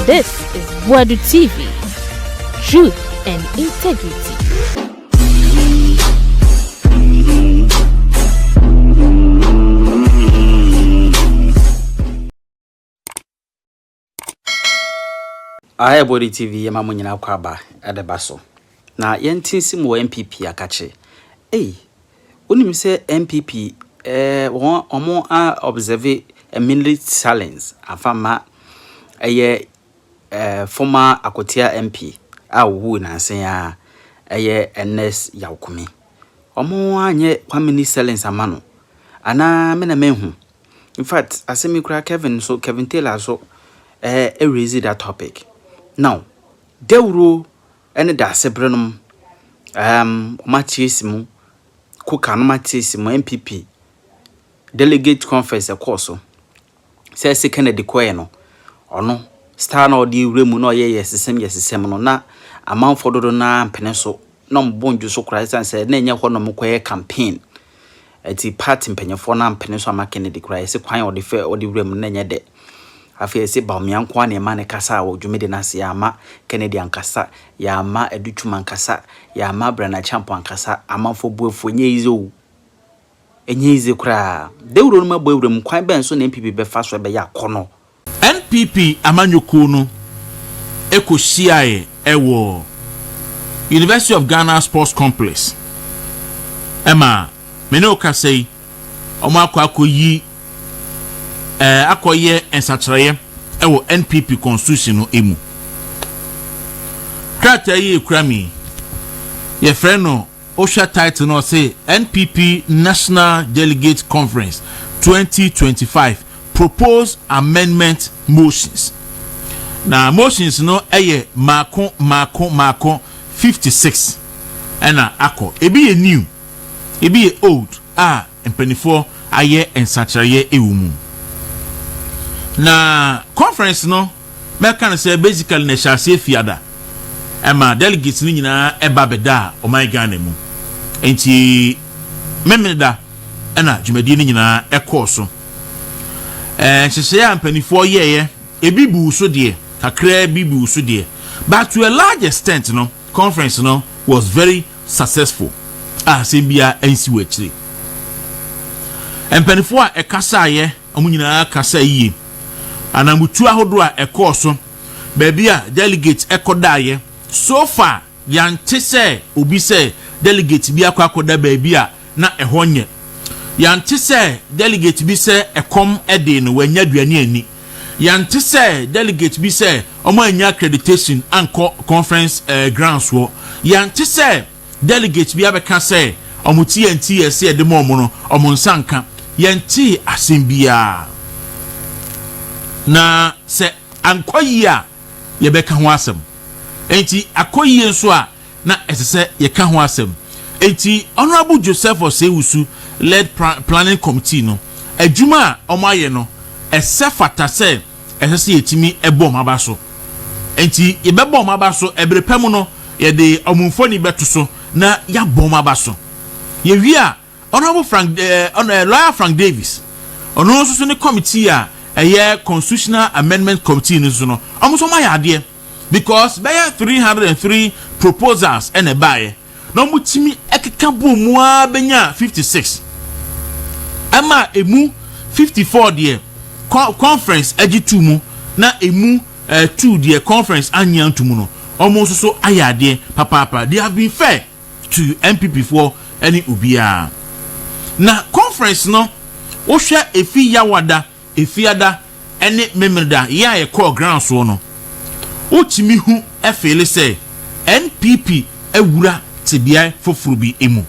This is Boadu TV. Truth and integrity. Aye Boadu TV yema munyina kwaba edebaso. Na yentinsi mu NPP akache. Unim say NPP omo observe a minute silence afama former Akotia MP wu na nsen ya Ernest Kumi. Omo anye 1 minute silence amano. Ana me na mehu. In fact, asemi kura Kevin Taylor so raise that topic. Now, Deuro and da sebrenum matisimu kuka no matisimu NPP delegate conference of course say Kennedy Kweno ono star no di remu no yesesem no na amount for do na peneso no mbonju so Christ and say na nya ho no mkoye campaign ati party mpenyefo na peneso ama Kennedy Christ kwan odi fe odi remu na nya de afia se Bawumia nkwa na ema ne kasa wo dwumede na se ama Kennedy ankasa ya ama edutuma ankasa ya ama brana champion ankasa amafo buefo enye kura dewuro no mabawuro mkwan ben so na NPP be fa so be ya kono NPP amanyoko no ekosiae ewo University of Ghana Sports Complex ema mene okasei omo akoyi akoye ensatreye ewo NPP constitution no emu krata yi ekrami ye freno osha title no say NPP National Delegate Conference 2025 proposed amendment motions. Na motions no eye mako 56 ena ako ebi ye new ebi ye old empenifo aye ensatreye ewumu. Na conference no can say basically na shase fiada ema delegates ni nyina eba beda o my Ghana mu enti memeda ena dwumadi ni nyina ekoso hyehyɛ ya mpanifo yeye ebibu so de kakra bibu so de but to a large extent no conference no was very successful asembia ensi wachire mpanifo a ekasa ye omu nyina kasa yi anamutu ahodo a ekoso baby a delegate ekodaye so far yante se obi se delegate bi akoda baby a na ehonye yante se delegate bi se ekom ede no wanya duane ani yante se delegate bi se omo anya accreditation anko conference grounds wo yante se delegate bi abeka se omo TNT ese ede mo no omo nsanka yante asembia na se ankoyi a yebeka ho asem enti akoyi nso a na esese yeka ho asem enti honorable Joseph Osewusu led planning committee no adwuma omaye no esefata se esese yetimi ebo mabaso enti yebebo mabaso ebrepem no yede omunfoni beto so na ya bo mabaso ye wi a honorable lawyer Frank Davis ono so ne committee a constitutional amendment committee no almost my idea because by 303 proposals and a buy no mutimi ekeka bomu benya 56 ama emu 54 there conference agi2 mu na emu 2 there conference anya ntumu no almost so ayade papa they have been fair to NPP for any ubia na conference no wo hwe efi yawada efiada ene memreda ya ye call ground so no utimi hu efele say NPP ewura tibia fofuru bi emu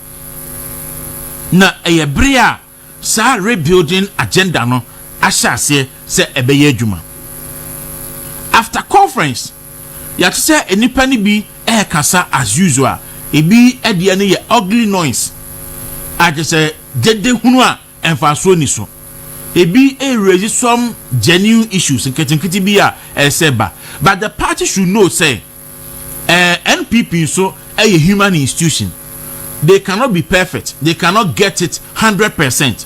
na eyebere a sa rebuilding agenda no ahyase se ebeye adwuma after conference ya to say enipa ni bi kasa as usual ebi ede ne ye ugly noise aje say dede hunu a emfaso ni so ebi raise some genuine issues in ketinkiti bi a seba but the party should know say NPP so a human institution they cannot be perfect they cannot get it 100%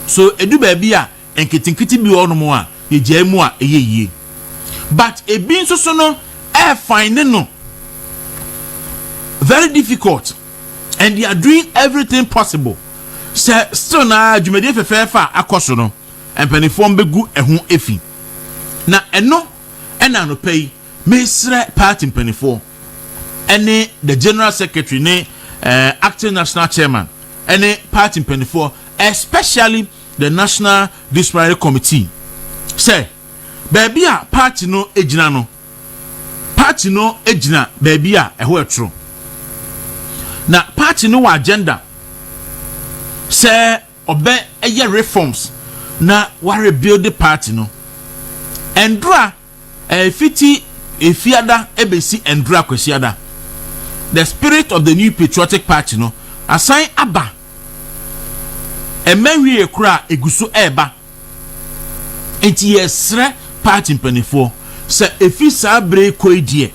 so edu ba bi a enketinkiti bi ono mo a ye jemu a eyeye but a being so no finding no very difficult, and they are doing everything possible. Still na jumede fefefa akoso no empanifo begu ehun efi na eno ena no pay mesre party empanifo ene the general secretary ne acting national chairman ene party empanifo, especially the national disciplinary committee, say baby a party no ejina no party no ejina baby a eho etro na party no agenda say obe eye reforms na wa rebuild the party no endra fiti efiada ebesi endra kwesiada. The spirit of the new patriotic party no assign aba emewie ekura eguso eba enti yesre party mpanifo se efi sabre koidie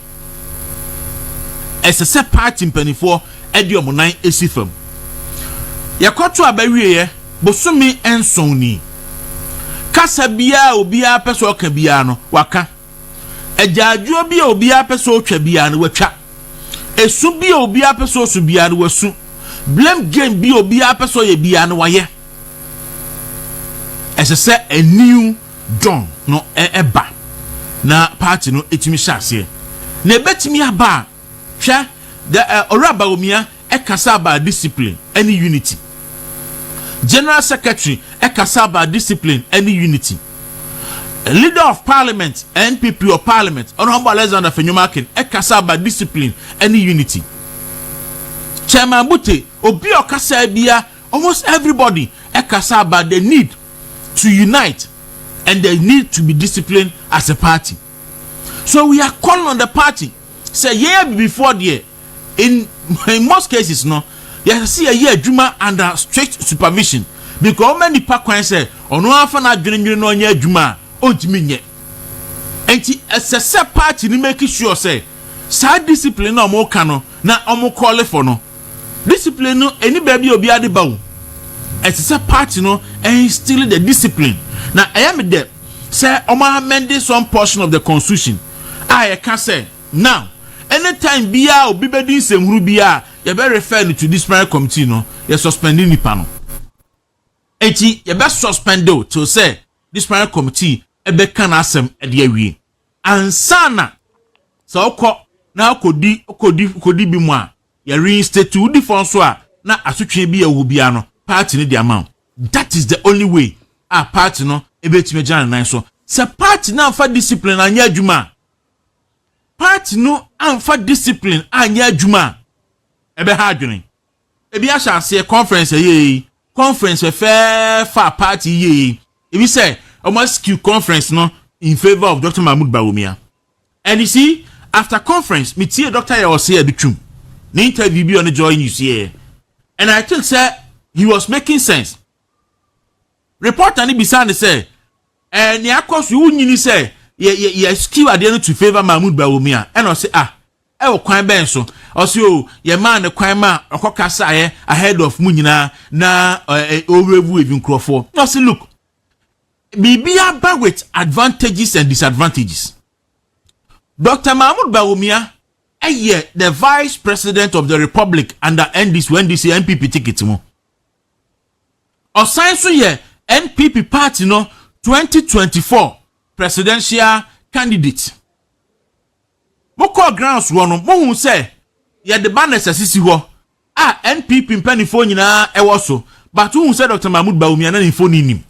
esese party mpanifo edi omunan esifam yakoto abawie ye bosumi ensoni kasa bia obia peso ka bia no waka ejajuo bia obia peso twa bia no watwa esu bia obia peso su bia no wasu blame game bia obia peso ye bia no waye esese a new dawn no eba na party no etimi hyase na ebetimi aba hwa the Bawumia ekasa about discipline any unity. General Secretary ekasa about discipline any unity. A leader of parliament NPP or parliament Honorable Alexander Fenyumakin ekasa about discipline any unity. Chairman Bute obi okasa bia almost everybody ekasa about the need to unite and the need to be disciplined as a party. So we are calling on the party say yeah before there in most cases no you see a year juma under strict supervision because many pakwan say ono afa na dwenedwene no nya juma ontimi nye enti a party ni make sure say sa discipline no mo ka no na omo call for no discipline no any baby obi ade bawo a party no and still the discipline na I am there say omo amend some portion of the constitution I can say now anytime bia obi bedin semhuru bia you be refer to disciplinary committee no you suspending nipa no enti you be suspend to say disciplinary committee e be kan asem e de awie ansana so okọ na okodi bi mu a you reinstate to different so a na asotwe bi awu bia no party ni the amount. That is the only way a party no e be time jana nan so se party na fa discipline anya adwuma party no amfa discipline anya adwuma ebe ha adwene ebi a chance conference ye conference fa party ye ebi say almost Q conference no in favor of Dr. Mahmoud Bawumia. And you see after conference me tie Dr. Yawose Adutwum the interview be on the joy news here and I think say he was making sense. Reporter ni bisane say and ya course you nyini say ye skill adeno to favor Mahmoud Bawumia and I say e wo kwan ben so o say o ye man the kwan ma okokasa ahead of munyina na owevu even crofo no say look bibia ba with advantages and disadvantages. Dr. Mahmoud Bawumia the vice president of the republic under NDC NPP ticket mo osan so ye NPP party no 2024 presidential candidate. Moko grounds wono mohun say ye the banners asisi ho NPP mpanifo nyina ewo so but who say Dr. Mahmoud Bawumia na info nim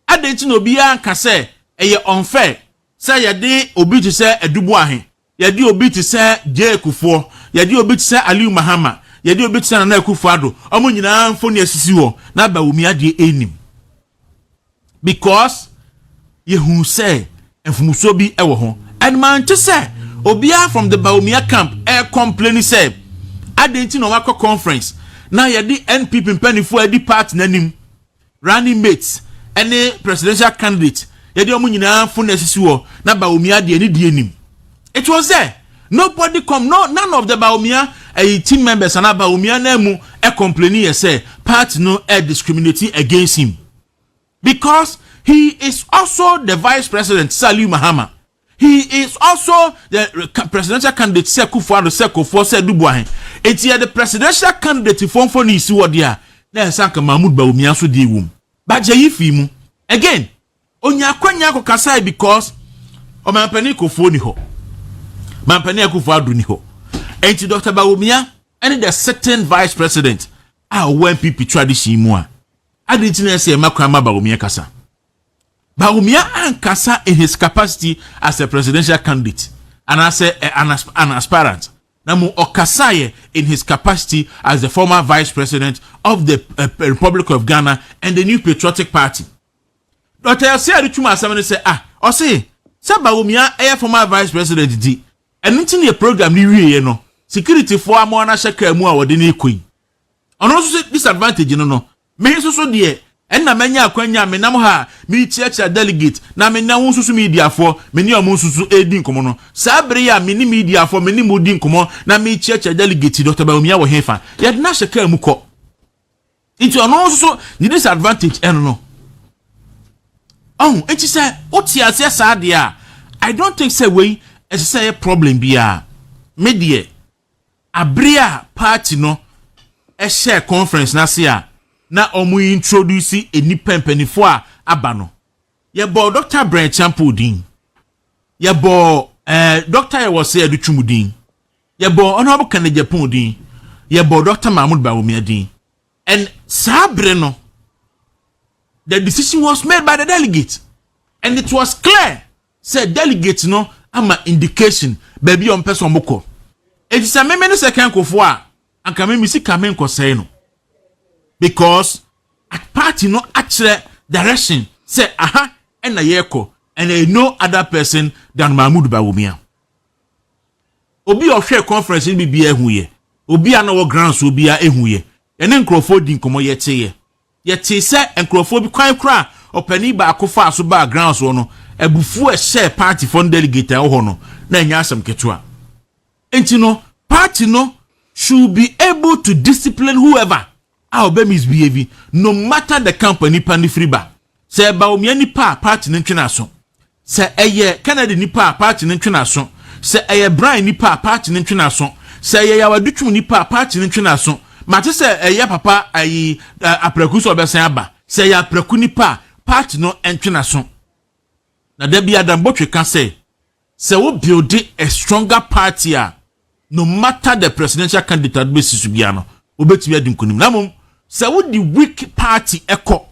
adenti no bia nka say eye unfair say ye de obi to say edubu ahen ye de obi to say Jekufo ye de obi to say Aliu Mahama ye de obi to say Nana Akufo-Addo omo nyina info ni asisi ho na Bawumia de enim because ye hu say enfumuso bi ewo ho and man to say obia from the Bawumia camp complaining say adenti no wako conference na ye di NPP mpanifo edi party nanim running mates any presidential candidate ye di omo nyina fo na asisi wo na Bawumia de ani die nim. It was there nobody come none of the Bawumia team members and Bawumia na mu complaining say party no discriminating against him because He is also the vice president, Saliu Mahama. He is also the presidential candidate, Sekufuado Sekufo Sedubuahen. It's here the presidential candidate for Nisi Wadia. There's Sanka Mahmoud Bawumia so di wum. But Jayifimu again. Onya kwanya ko kasai because o mampani ko foni ho. Mampani Akufo-Addo ni ho. Enti Dr. Bawumia and the second vice president NPP tradition mu a. Adintina say makrama Bawumia kasa. Bawumia ankasa in his capacity as a presidential candidate and as an aspirant. Namu okasaye in his capacity as the former vice president of the Republic of Ghana and the New Patriotic Party. Dr. Yase Adutuma Asamene say say Bawumia former vice president di and nti program ni wiye no security for amo na shaka mu a wode na ekoi. Ono so disadvantage no me so de and na manya akwanya me nam ha me chiacha delegate na me na wonsusu media for me ni omonsusu edi nkomo no sabre ya me ni media for me ni modi nkomo na me chiacha delegate Dr. Bawumia wo hefa ye na shaka mu ko into ono so ni disadvantage no it is a otiase sadia I don't think say we it's a problem bia media abria party no e share conference na sia na omu introduce enipa mpanifo a aba no ye bo Dr. Brian Champudin ye bo Dr. Yewose Adutwumudin ye bo Honorable Kennedy Pondin ye bo Dr. Mahmoud Bawumia din and sabre no the decision was made by the delegate and it was clear said delegate no ama indication baby on person moko it is a meme second kofo a anka me misi kamen ko say no because at party no actually direction say aha and na yeko and there no other person than Mahmoud Bawumia obi of share conference ni bibia ehuye obi anawo grounds obi a ehuye ene nkrofo di nkomo yete say nkrofo bi kwan kra opani ba akofa aso ba grounds no ebufu a share party for delegate ho no na nya asem ketua enti no party no should be able to discipline whoever how be misbehaving no matter the company pani free ba say Bawumia nipa party no ntwena so say eye Canada nipa party no ntwena so say eye Brian nipa party no ntwena so say eye Wadutwum nipa party no ntwena so mate say eye papa ayi apraku so obesan aba say eye apraku nipa party no ntwena so na da bia dan botwe kan say we build a stronger party no matter the presidential candidate basis bia no obetumi adi nkonim na mom say we the weak party eko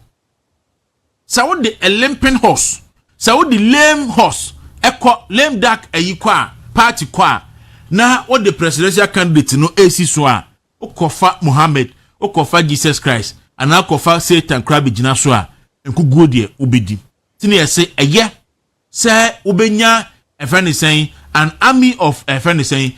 say we the limping horse say we the lame horse eko lame duck ayikwa party kwa na what the presidential candidate no AC so a okofa Muhammad okofa Jesus Christ and okofa Satan crab gina so a enkuguo de obedi tini ese eye say ubenya efani saying an army of efani saying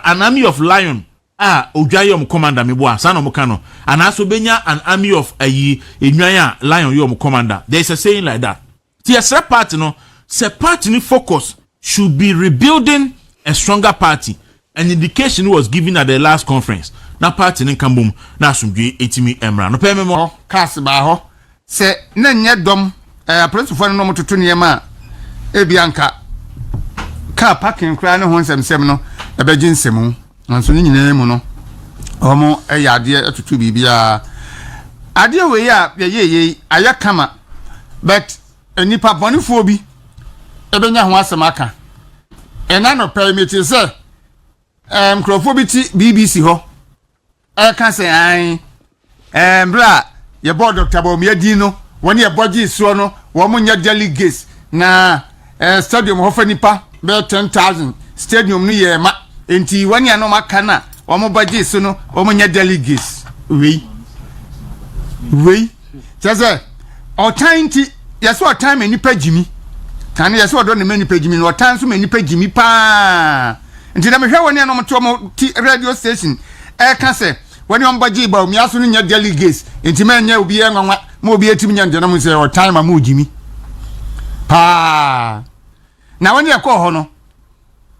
an army of lion odwayom commander mebo sana mo kano and also benya an army of enwan lion yom commander there is a saying like that the party no say party ni focus should be rebuilding a stronger party. An indication was given at the last conference na party ni kambum na asumdwe etimi emra no peme mo kas ba ho se na nya dom principal no mototo niema ebianka ka parking kra ne ho nsem no ebeji nsem nso ni nyina mu no omo eyade atutu bibia ade we ya ye aya kama but enipa bonifo bi ebenya ho asem aka ena no permit se crofobiti BBC ho can say I bra your board Dr. Bawumia dino when your body so no woman delegates na stadium ho fanipa be 10,000 stadium no ye ma enti when ya no makana woman body so no woman delegates we say o time ti yes what time enipa jimi kan yes what don enipa jimi no time so enipa jimi pa nti na mehwe woni anom to mo radio station can say when you mbaji Bawumia so nya delegates nti manya obi enwanwa ma obi etim nya ndena mo say o time ma ojimi pa na woni yakọ ho no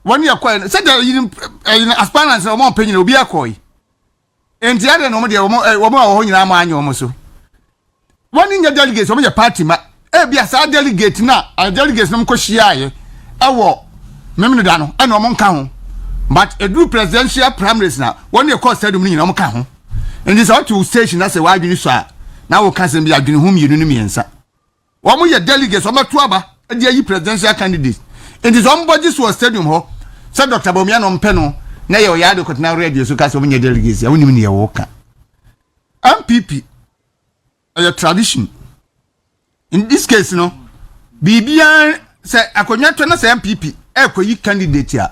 woni yakọ say the aspirants o mo penyin obi akọ nti ade no mo de o mo ho nyina ma anya o mo so one in your delegates on your party ma be a sad delegate na a delegates no kwhia ewo memnedano and no monka ho but a do presidential primaries now one you call stadium ni no monka ho and this out to station that's why you so now we can say be adwene ho mienu no miensa wo mo ye delegates o mato aba e dey presidential candidates and this somebody so stadium ho say Dr. Bawumia no mpe no na ye o yade kotena radio so ka say wo nye delegates ya wonim ne ye wo ka NPP a tradition in this case no bibia say akonya to na say NPP ekoyi candidate ya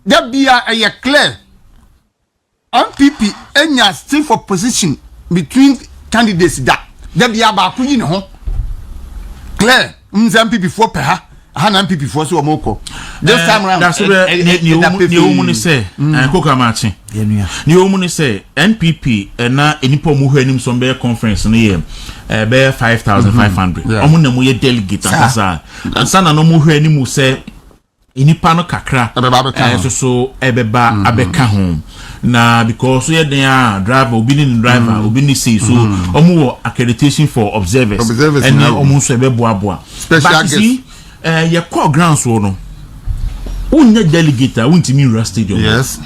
that be a clear NPP enya still for position between candidates that be ba ko yi ne ho clear NPP for per ha na NPP for so omoko this time around that's the woman say koka machi ni woman say NPP na enipo mu hwanim so be conference no ye be 5500 omo na mu ye delegate akasa ansa na no mu hwanim say enipa no kakra so ebeba abeka ho na because ye den driver obi ni driver obi ni say so omo wo accreditation for observers and omo so ebeboaboa special guest ye call grounds so no unye delegate wuntimi ra stadium yes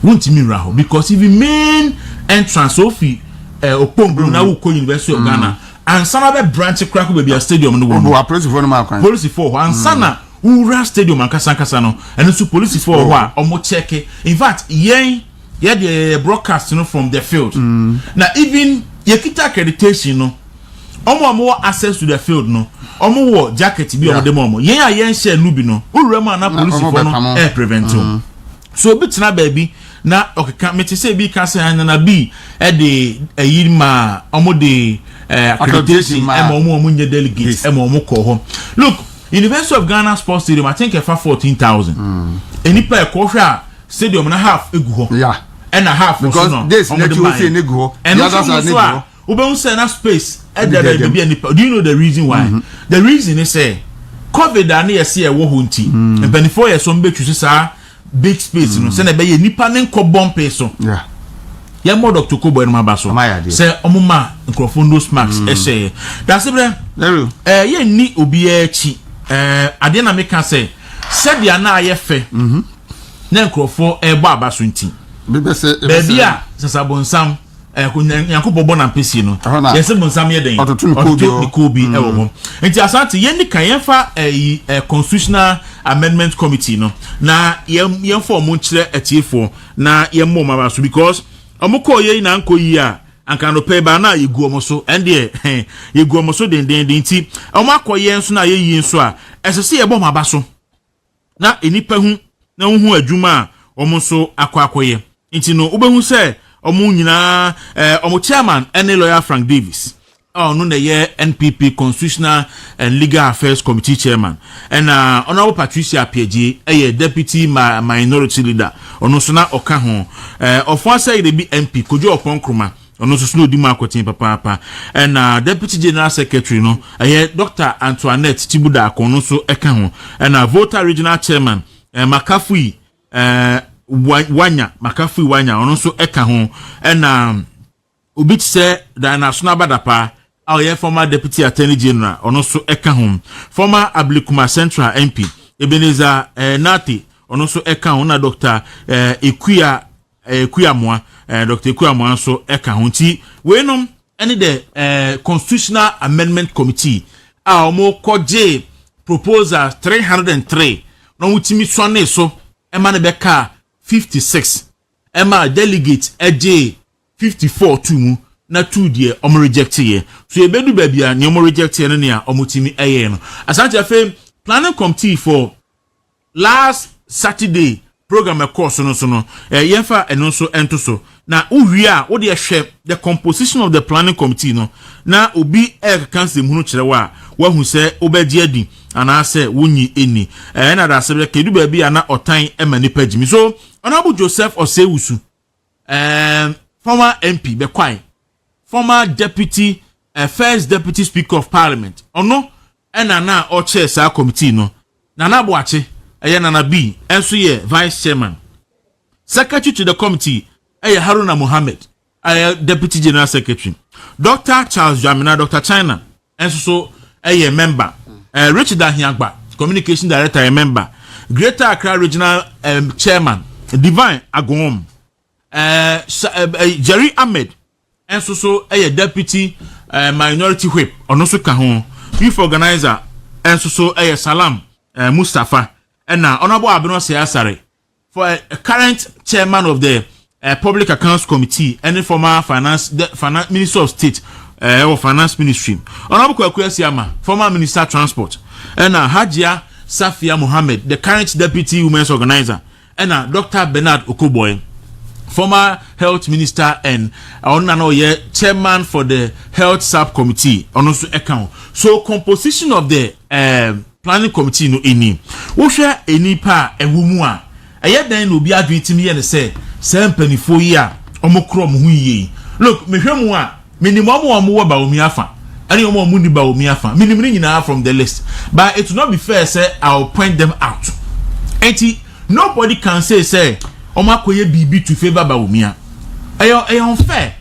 wuntimi ra ho because if the main entrance ofi Okpongro na wo University of Ghana and sana be branch crack be a stadium no wo police for no ma kwan police for and sana ura stadium ankasa no and so police for ho a omo check in fact yen the broadcast no from the field na even ye kita accreditation no omo access to the field no omo wo jacket bi omo dem omo yen a yen share no bi no ura ma na police for no prevent so bitina baby na okeka meti say bi ka say na bi e de ayirma omo de accreditation e mo omo nye delegate e mo omo ko ho look University of Ghana Sports Stadium I think for 14,000 enipa e ko hwa stadium na half egu ho and a half because no this let you say nego ho the others are nego ho say na space e dey be enipa do you know the reason why the reason is say COVID and yes e wo ho nti and 24 years so mbe twisi sa big space no say na be ye nipa ne nko bompe so ya mo Dr. Kobo en mabaso say omuma microphone those marks e share that's it ye ni obi e chi ade na me kan say said ya na aye fe na microphone e bo abaso nti baby a sasabonsam Yankopɔ bɔ na mpesi no yɛsɛ bonsam yɛ den ɔtoto kobi ɛwɔ hɔ nti asante yɛn ni kan yɛfa constitutional amendment committee no na yɛn fɔ ɔmo nkyerɛ atiefo na yɛn mo ma so because ɔmo kɔ yɛ na nkɔ yi a anka no pɛ ba na yɛgu ɔmo so ɛndeɛ yɛgu ɔmo so den nti ɔmo akɔ yɛn so na yɛyi nso a ɛsɛ sɛ yɛbɔ ma ba so na enipa hu na hu adwuma a ɔmo so akɔ nti no wobɛhu sɛ omo nyina omo chairman any lawyer Frank Davis no na ye NPP Constitutional and Legal Affairs Committee chairman and honorable Patricia Piagie deputy minority leader ono so na oka ho ofo say dey be MP Kojo Oponkroma ono so no di ma akotin papa and deputy general secretary no Dr. Antoinette Tibuda akono so eka ho and voter regional chairman Makafui Wanya Makafi Wanya ono so eka ho and obi say da national badapa our former deputy attorney general ono so eka ho former Ablikuma Central MP Ebenezer Nati ono so eka ho na Dr. Ekuya Dr. Ekuya so eka ho ti we nom any the constitutional amendment committee omo koje proposal 303 no utimi swane so ema ne beka 56 Emma delegate AJ 54 tu na 2 die omo reject ye so e bedu ba bia ne omo reject ye no ne a omo timi eye no asante afa planning committee for last Saturday program e course no so no yefa eno so ento so na uwie a wo de hwe the composition of the planning committee no na obi cancel hunu kire wa hu se obedi adi ana se wonyi eni na da se kedu ba bia na otan emani pagimi so Honorable Joseph Osewusu, former MP, Bekwai, former deputy, first deputy speaker of parliament. Ono, na or chair sa committee no. Nana Boache, Nana B, also ye vice chairman. Secretary to the committee, Haruna Mohammed, deputy general secretary. Dr. Charles Jamina, Dr. China, and so a member. Richard Ahiagba, communication director, a member. Greater Accra Regional Chairman, Divine Agom. Jerry Ahmed, and so a deputy minority whip, or no so kahon, youth organizer, and so a Salam Mustafa, and now Honorable Abino Seasare, for a current chairman of the Public Accounts Committee, and the former finance Minister of State or Finance Ministry, Honorable Kwaku Siama, former Minister of Transport, and Hajia Safia Mohammed, the current deputy women's organizer, and Dr. Bernard Okoboy, former health minister and chairman for the health subcommittee on also account. So composition of the planning committee no any. Wo hwe eni pa ewumu a eye dan no bi adwetimi ye ne say 724 year omokro mo hu yi. Look, me hwe mu a minimum omo wo Bawumia fa. Ani omo mu ni Bawumia fa. Minimum nyina from the list. But it will not be fair say I'll point them out. Enti nobody can say Omakoye BB to favor Bawumia. Ayo unfair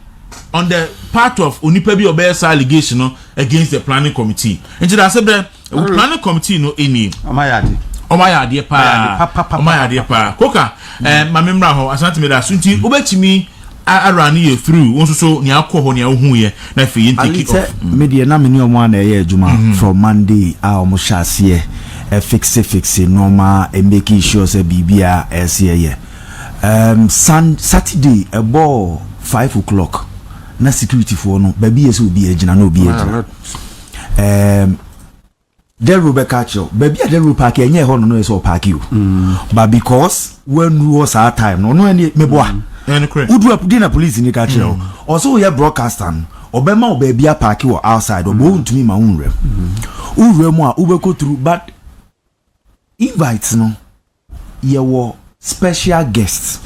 on the part of Onipa bi obey's allegation against the planning committee. And I said the planning committee no any. Omayade pa. Koka ma memra ho asante me da sunti obetimi arani ye through won so ni akọ ne ohun ye na fe yin take off. Media na me ni omo na ye adwuma from Monday a omo hyase fix normal and making sure say bibia ye. Saturday about 5 o'clock. Na security for no baby yes will be agina no be agina. There Rebecca Cho baby at the road park enye ho no so park you. But because when was our time no any meboa. Udu up dinner police in the catcher. Also we have broadcaster. Obema baby a park you outside or Wontumi ma unre. Unre mo a ubeko through but invites no ye wo special guests.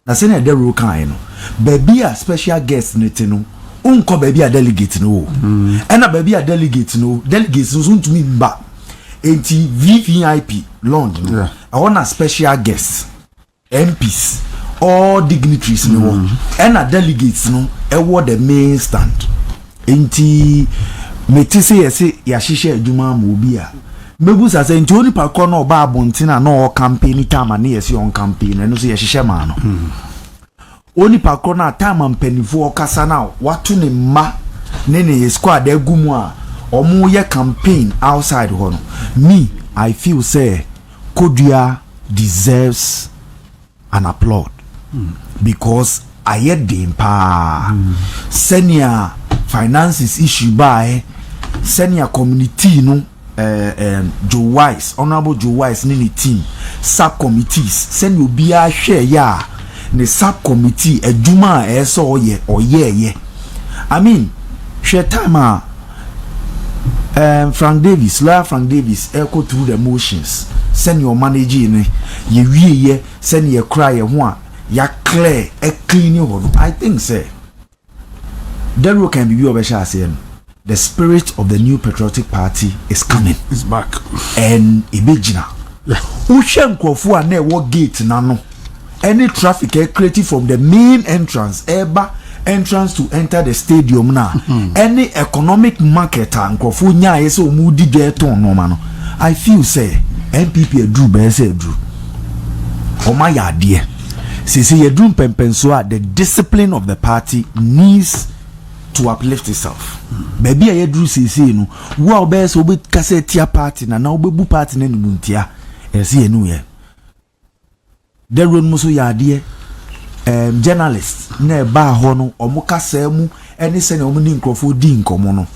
Na say na the rule kan no. Baby a special guest nete no. Unko baby a delegate no. And a baby a delegate no. Delegates no Wontumi mba. Enti VVIP lounge no. I want a special guest. MPs all dignitaries no. And a delegates no. Ewo the main stand. Enti meti say yesi ya shisha eduma mo bi a. Mebu sa say nti oni pa ko no ba abontina no campaign time na yesi on campaign no so ye hihye ma no. Oni pa ko na time ampanifo okasa na watu ne ma ne squad agumu a omo ye campaign outside ho no. Me I feel say Kodua deserves an applaud because I heard them pa senior finances issue by senior community no. Joe Wise, Honorable Joe Wise, nini team, subcommittees, send you be a share ya, the subcommittee, a Juma, so ye, or ye. I mean, share time, Frank Davis, echo through the motions, send your manager in ye, send your cry, one, ya clear, a clean you. I think, sir, that road can be your best. The spirit of the new patriotic party is coming. It's back. And Ibejina. Ushen Kofu ne walk gate nano. Any traffic created from the main entrance, entrance to enter the stadium now. Any economic marketer and Kofu nya yeso mudi jeton no mano. I feel say NPP drew bese drew. Oma ya die. Sisi ye drew pempensua the discipline of the party needs to uplift itself. Baby I drew CC no wo obese obi kase tia party na obebu party na nuntia ese enu ye the road muso ya de journalist na ba ho no omo kasa mu eni se na omo ni nkrofo di nkomo no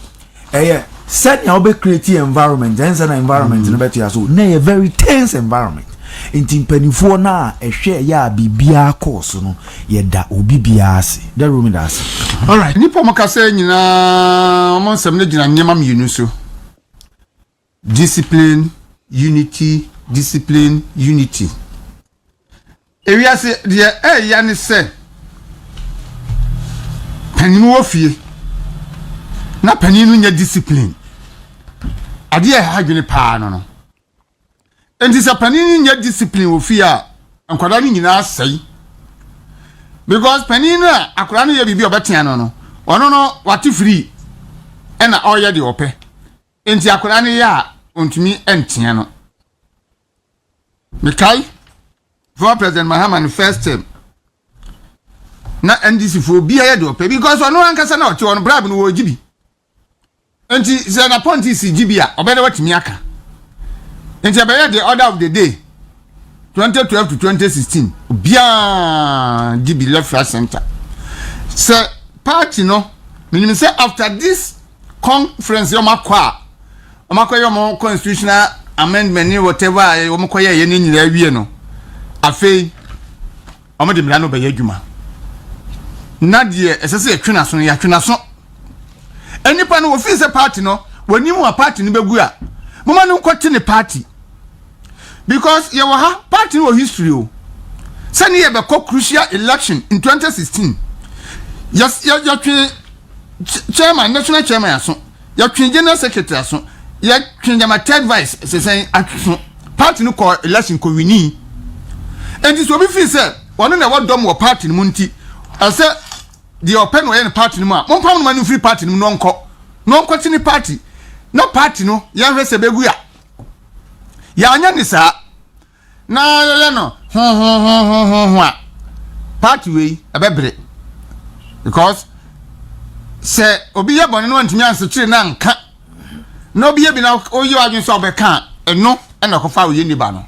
said ya obe create environment and environment no beto ya so na a very tense environment inti mpanifo na ehwe ya bibia course no ye da obi bia ase the room da ase. All right, nipo makase nyina mo nsem ne gina nyema mienu so. Discipline, unity. Ewia se de ya ne se paninu wo fie na paninu nya discipline. Ade ya hadwene pa no. Enti se paninu nya discipline wo fie a nkwada ni nyina asai. Because paninu akura no ye bibi obetia no. ono no wate free ena oye de ope enti akora ne ya ontumi entia no Mikai for President Mahama first term na NDC for bia de ope because ono ankasa na oche ono bribe no wo gibi enti se na ponti si gibi a obede watimi aka enti abeye the order of the day 2012 to 2016 bia gibi left right center se party no meaning say after this conference yo makwa yo constitutional amendment ni whatever yo makwa ye ni nyira wie no afei omo de mira no be adwuma na de esese yatwena so yatwena so enipa no ofi se party no wani mu a party ni begu a mama no kwete ne party because ye wa ha party no history o sani ye be crucial election in 2016 yes yatwe chairman national chairman aso yatwe general secretary aso yatwe jama third vice se atso party no ko election ko wini and this will be fi say one na wadom wo party no munti ase the open way party no ma monpa no man free party no nko tini party no party no ya hwese begu ya ya anya ni sa na ya no party we abebre because se obi ye bone no antimi anse kire na nka no obi ye bi na oyi adwun so obeka eno na kofa oyi ni ba no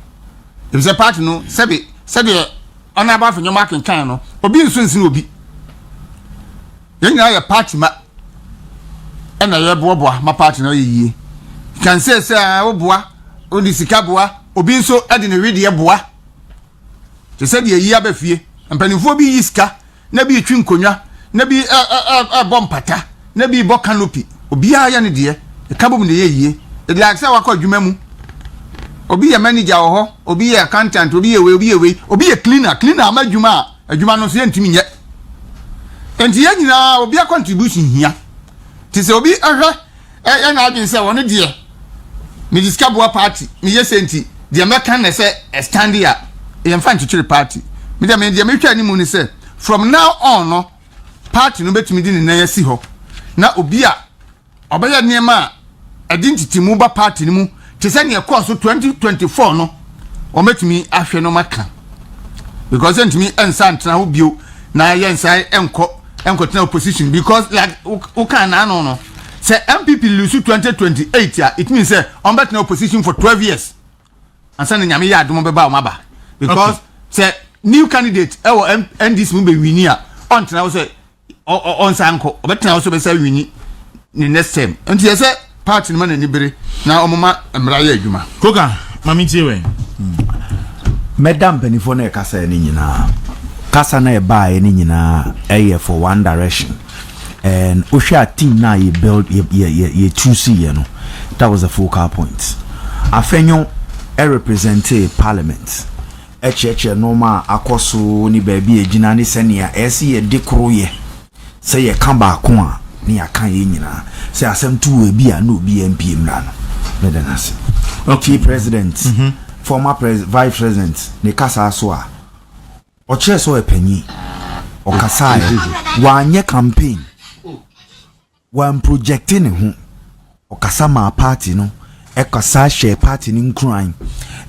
if say party no sebe ona ba fenyo marking kan no obi nso nsi no obi yenya ya party ma ena ye boa ma party no yeye kan say oboa odi sika boa obi nso ade ne wede ye boa te say de yi abafie mpanifo bi yiska na bi twi nkonwa na bi bompata na bi bo canopy obi ya ne de e kabom ne yeye e de aksa wakọ adwuma mu obi ye manager wo ho obi ye accountant obi ye cleaner amadwuma adwuma no so ye ntimi nye enti ye nyina obi a contribution hia ti se obi ahwe na adwin se woni de me discover party me ye senti de meka na se stand here ye mfa nchichiri party me de me twa ni mu ni se from now on no party no betumi di ni na yasi ho na obi a obaya niema identity mu ba party ni mu te se ne course 2024 no o metumi ahwe no maka because entimi ensa ntena ho bio na ye nsai enko tena opposition because like u kan na no say NPP lose 2028 it means say on bet na opposition for 12 years and say nyame ya adom be ba o maba because say new candidate e wo NDC mu be wini a on tena wo say on sanko o bet na wo so be say wini ni next time until say party man ni bere na omoma emra ya adwuma koka mami tiwe madam penifo na kasa ni nyina kasa na eba ni nyina for one direction and osha team na ye build ye choose ye no that was a focal point afenyo represent parliament echeche no ma akoso ni ba bi egina ni senia ese ye dekoro ye se ye kan ba ko a ni akan ye nyina se asem tu we bi a no bi MPM na no medanase okay president former vice president ne kasa so a o che so epanyi o kasa wanye campaign wan projecting hu o kasa ma party no e kasa share party ni nkran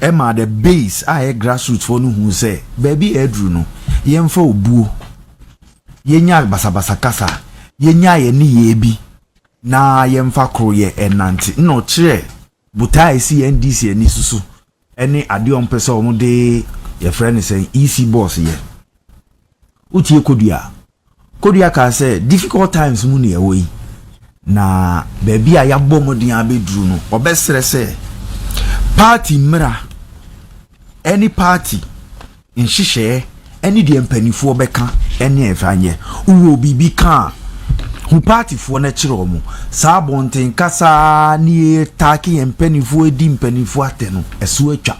e ma the base a grassroots for no hu say baby edru no yemfa obuo yenya basabasa kasa yenya ye ni ye bi na yemfa kro ye enanti no kire butai si NDC ni susu eni ade on pese o mu de ye friend say EC boss ye utie kodua ka say difficult times mu ne ewo yi na baby a ya bomodin abedru no obesere say party mra any party in shishe any de mpanifo beka eni efanye uwo bibi kan hu party fo na kire omo sa bonten kasa ni taki mpanifo edi mpanifo ateno esu atwa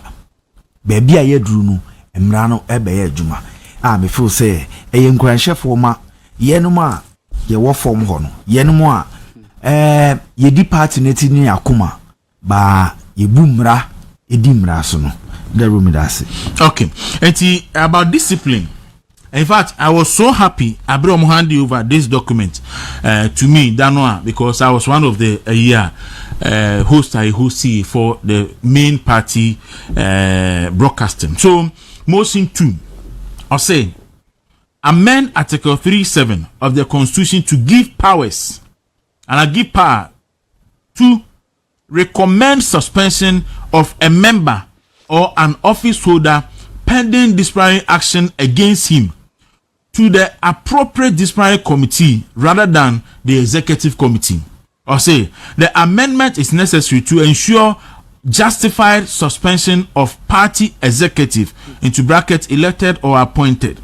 baby a yedru no emra no ebe ya adwuma a me feel say eyenkranhefo ma yenum a ye wo form ho no yenum a ye di party neti ni akoma ba ye bumra edi mra so no the room that's it. Okay, enti about discipline In fact, I was so happy Abraham handed over this document to me, Danoa, because I was one of the host for the main party broadcasting. So, motion 2, I'll say, amend Article 37 of the Constitution to give powers, and I give power to recommend suspension of a member or an office holder pending disciplinary action against him to the appropriate disciplinary committee rather than the executive committee. Or say, the amendment is necessary to ensure justified suspension of party executive, into bracket elected or appointed,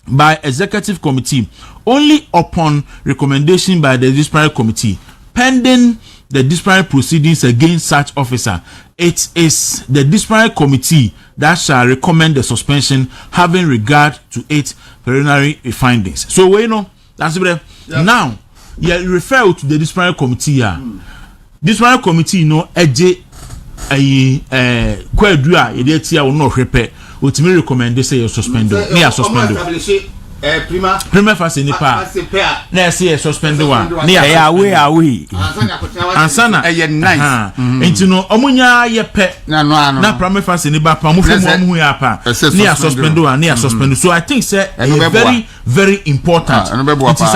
by executive committee only upon recommendation by the disciplinary committee, pending the disciplinary proceedings against such officer. It is the disciplinary committee that shall recommend the suspension, having regard to its preliminary findings. So we know that's it. Now you refer to the disciplinary committee here. Disciplinary committee, you know, kwadua edetia will not repair. Ultimately recommend they say you suspend. Me suspend. Prima fase nipa na say suspend one na we ansana nice enti no omunya ye pe na prima fase ni ba pa mo fu mo ya pa na suspend one na suspend. So I think say very very important. It is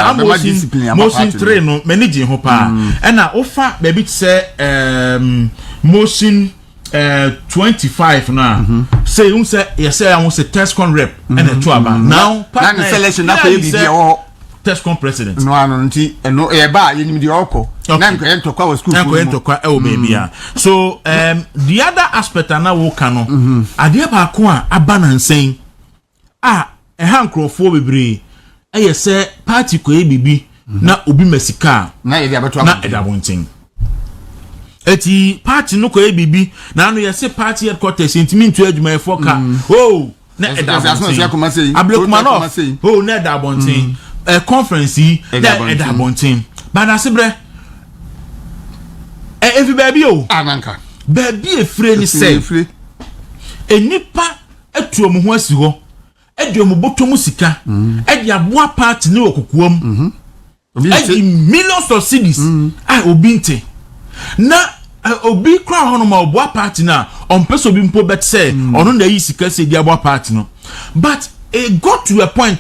a motion 3 no manage ho pa na ofa baby say motion 25 now. Say you say yes, I want to test con rep and a twaba. Now selection na be test con president. No anonti no e ba ye nim di oko. Na nko ento kwa school. Na nko ento kwa e baby ya. So the other aspect na wo ka no ade ba ko a aba na nsen e hankrofo bebre e ye say party ko e bibi na obi masika na e dia beto na e da bontin. Eti party no ko ebibi na no yese party headquarters intimi ntu adwuma e foka na edabontin ablekuma no na edabontin conference na edabontin bana sebre efi baby ananka baby efre ni se enipa atuom ho asi ho eduom botom sika edi aboa party ne okokuom edi millions of cedis obinte na obi kra hono ma oboa party na onpeso bi mpo bet say ono na yi sika se di aboa party no, but it got to a point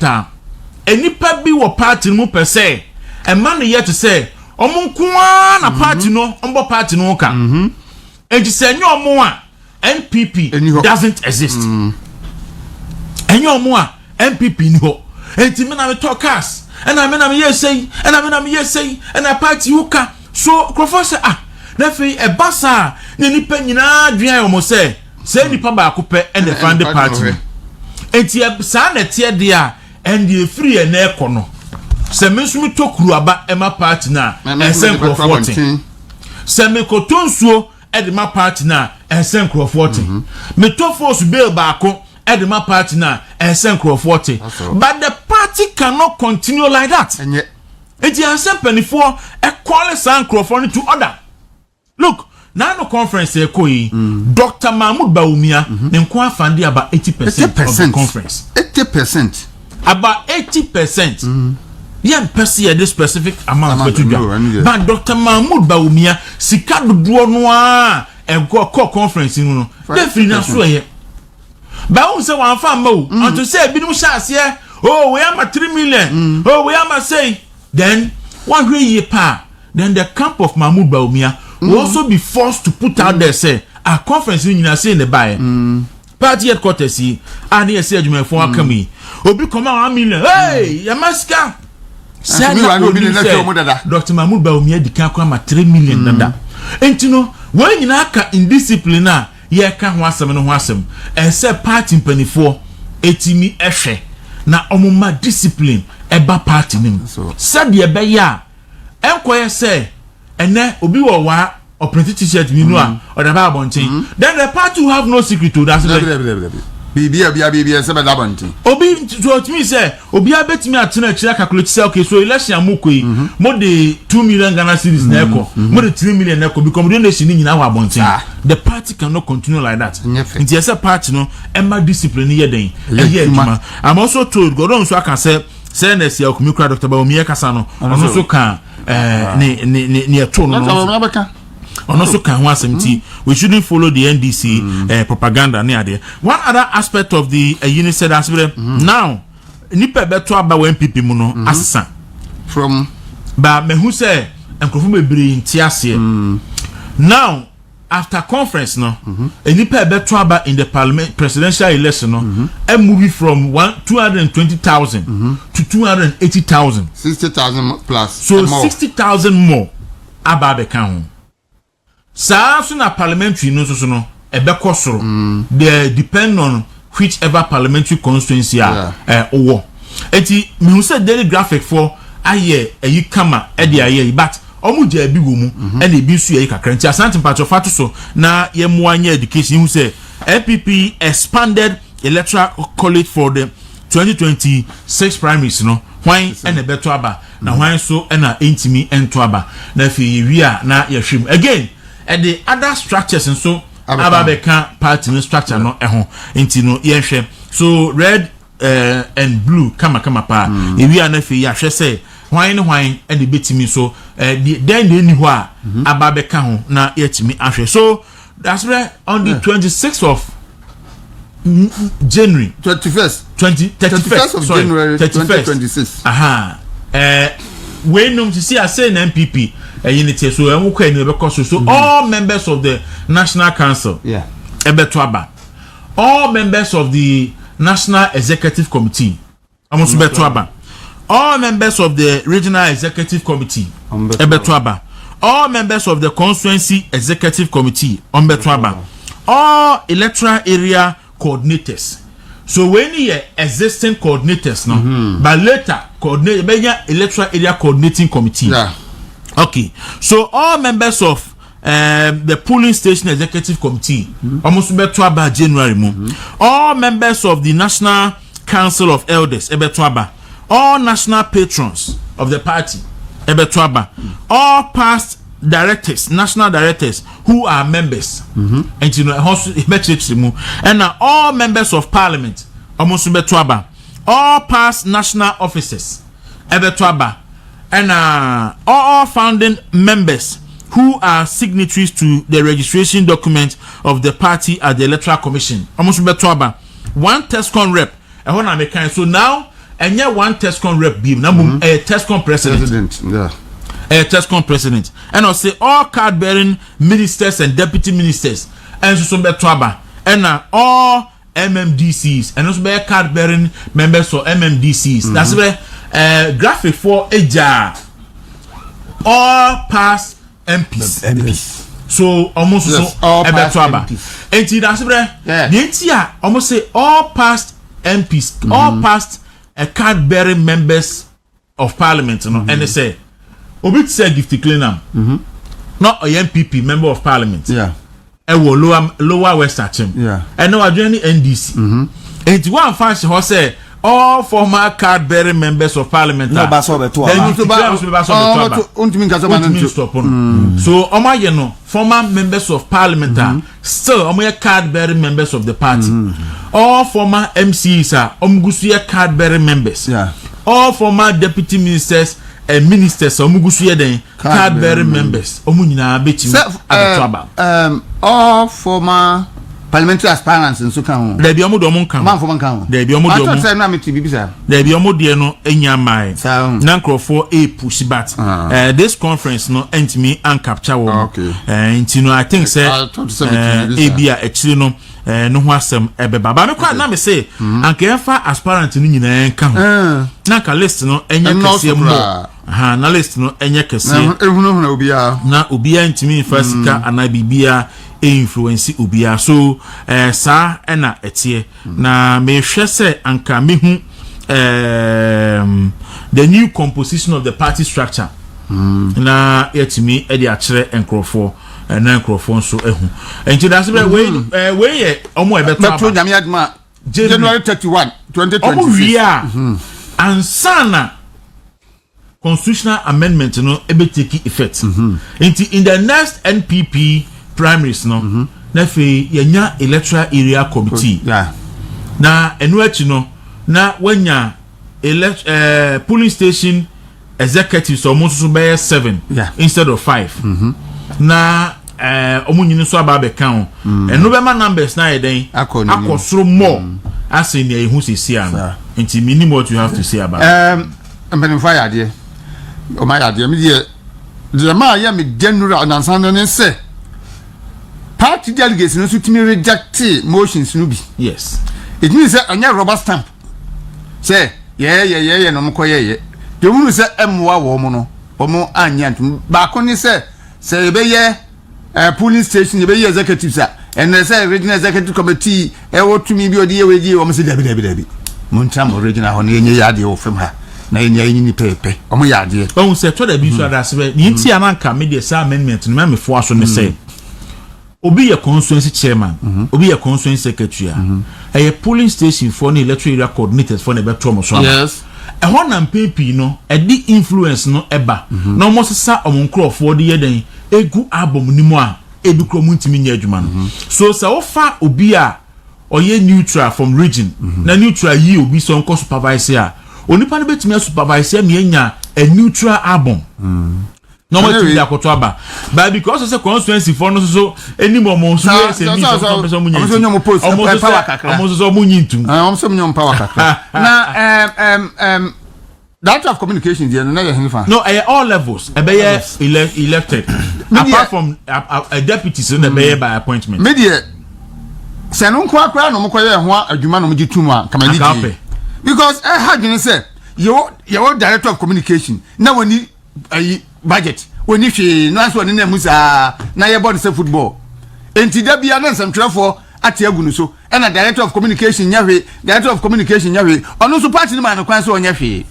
enipa bi wo party no per se e man yet say omunkoa na party no ombo party no ka enti se nyo omo a NPP doesn't exist enyo omo a NPP ni ho enti me na me talkers and I mean am yes say and I mean am yes say and a party uka so professor na fe e basa ne nipa nyina dwan o mo say nipa ba akopɛ and the fund party enti sa na tie de a and the free and e kɔ no se me nso mi tokuru aba e ma party na ensen crofort se me kotonsuo e de ma party na ensen crofort me to force bill ba ko e de ma party na ensen crofort but the party cannot continue like that. Enti ensen penifo e call san crofort to order. Look, now no conference Dr. Mahmoud Bawumia nko afandi about 80% of the conference. 80%. About 80%. Yeah, perceive this specific amount but Dr. Mahmoud Bawumia sika dodo no a enko conference no dey free na so here. Ba say wan fa ma unto say bi no chance here. Oh, we am 3 million. Oh, we am say then one way ye pa. Then the camp of Mahmoud Bawumia will also be forced to put out there say a conference in say in the buy party headquarters and here say you for come obi come 1 million hey yamaska say Dr. Mahmoud Bawumia di kan kwa 3 million nada enti no when you aka indiscipline a ye ka ho asem no ho asem and say party mpanifo etimi ehwe na omuma discipline eba party nim said ye be ya enkoye say ene obi wo wa operating t-shirt mi no a or the bontin then the party will have no secret to that Bibia se be dabonti. Obi so it means say obi abetimi atena akira calculate say okay so election amukoi mo de 2 million Ghana cedis na eko mo de 3 million na eko because donation ni nyina wa abonten. The party cannot continue like that. Nti ese party no emma discipline ye den eye aduma. I'm also told godon so aka say Ernest Kumi kra Dr. Bawumia kasa no ono so kan ni eto no. On also can want we shouldn't follow the NDC propaganda near there. One other aspect of the unit said as now nipa beto aba NPP mu no asesa from ba me who say enkrofo bebre ntiase now after conference no nipa beto aba in the parliament presidential election no a movie from 220,000 to 280,000 60,000 plus so 60,000 more aba be kan Sa so na parliamentary no so no ebekọ soro they depend on whichever parliamentary constituency owo enti me hu say daily graphic for aye eyi kama e de aye but omu je bi wo mu e na bi su eyi kakra enti asante patch of so na ye mu anya education hu say NPP expanded electoral college for the 2026 primaries no why and beto aba na why so na entimi ento aba na fi wi a na ye hwem again and the other structures and so ababeka party structure no eho enti no yenhwe so red and blue kama pa ewi anafe ya hwe say hwan and the betimi so then they ni ho a ababeka ho na yetimi ahwe so that's where on the 26th of January 31st of January 2026 we know to see I say NPP unity so all members of the National Council ebetuaba all members of the National Executive Committee betuaba all members of the Regional Executive Committee ebetuaba all members of the Constituency Executive Committee betuaba all electoral area coordinators. So when you existing coordinators no, but later coordinate electoral area coordinating committee. Okay. So all members of the polling station executive committee almost about January all members of the National Council of Elders all national patrons of the party all past directors, national directors who are members, and you know, and all members of parliament, all past national officers, and all founding members who are signatories to the registration document of the party at the Electoral Commission. One TESCON rep, so now, and yeah, one TESCON rep, a TESCON president. TESCON president, and I'll say all card bearing ministers and deputy ministers, and so and all MMDCs, and also be card bearing members for MMDCs. That's where graphic for a jar. All past MPs. So almost all past MPs. And that's where almost say all past MPs, all past card bearing members of parliament, you know, and they say Obit said gift cleaner, not a NPP member of parliament. Lower West Achim. And no adjoining NDC. And one fancy horse say all former card bearing members of parliament. So former members of parliament still card bearing members of the party. All former MCs are card bearing members. All former deputy ministers and ministers card bearing members all former parliamentary aspirants and so can there be man for man can there be no enyamai nankro a push bat this conference no entimi and capture one I think say abia actually no no ho asem ebeba ba me kwa na me say anka enfa aspirant ni nyina enka ho na ka list no enye kese mo na list no enye kese na obia ntimi fasika ana bibia influence obia so sa na etie na me hwe se anka me hu the new composition of the party structure na yetimi e de akere enkrofo na enkrofo so ehu enti that's why we omo e beto nyame adma January 31 2026 omo wia ansana constitutional amendment no ebe take effect in the next NPP primaries no na fe yanya electoral area committee na enu achi no na wanya polling station executives almost so be 7 instead of 5 na omunyini so aba be kan enu be ma numbers na eden akosoro more as in the who see am nti minimum what you have to say about I'm fire there o my idea me the man ya me general answer no say party delegates no so timi reject motions no bi. Yes, it means say anya rubber stamp say yeah no mko ye the woman say emwa wo mo no omo anya ntum ba ko ni say be ye polling station be ye executives and say regional executive committee Wontumi bi odi ye we omo say dabi montam original ho ne ye yade wo fem ha na ye nyini pepe omo yade on say to da bi so ada se ni nti ananka me de say amendment no me fo aso ne say obi ye constituency chairman obi ye constituency secretary a polling station for the electoral area coordinators for the better so yes ho na mpepi no e di influence no eba na omo sesa omonkro for the yeden egu album ni mu a edukro mu ntimi nya adwuma no so sa wo fa obi a oye neutral from region na neutral yi obi so nko supervisor a onipa no betimi supervisor me nya a neutral album no more to akoto aba but because say constituency for no so any more so say me so person mu nyi power kakra so mu nyi ntum so mu power kakra na that of communication there no hefa no all levels e be elected apart from a deputy so na be by appointment media say no kwa kwa no mkoye ho adwuma no mgitum a kamani because had you say your director of communication na woni budget when if she no answer na musa na ye board say football enti da bia na nsɛmtwerɛfo ate agunu so na director of communication nyahwe ono so party no man kwan so onyahwe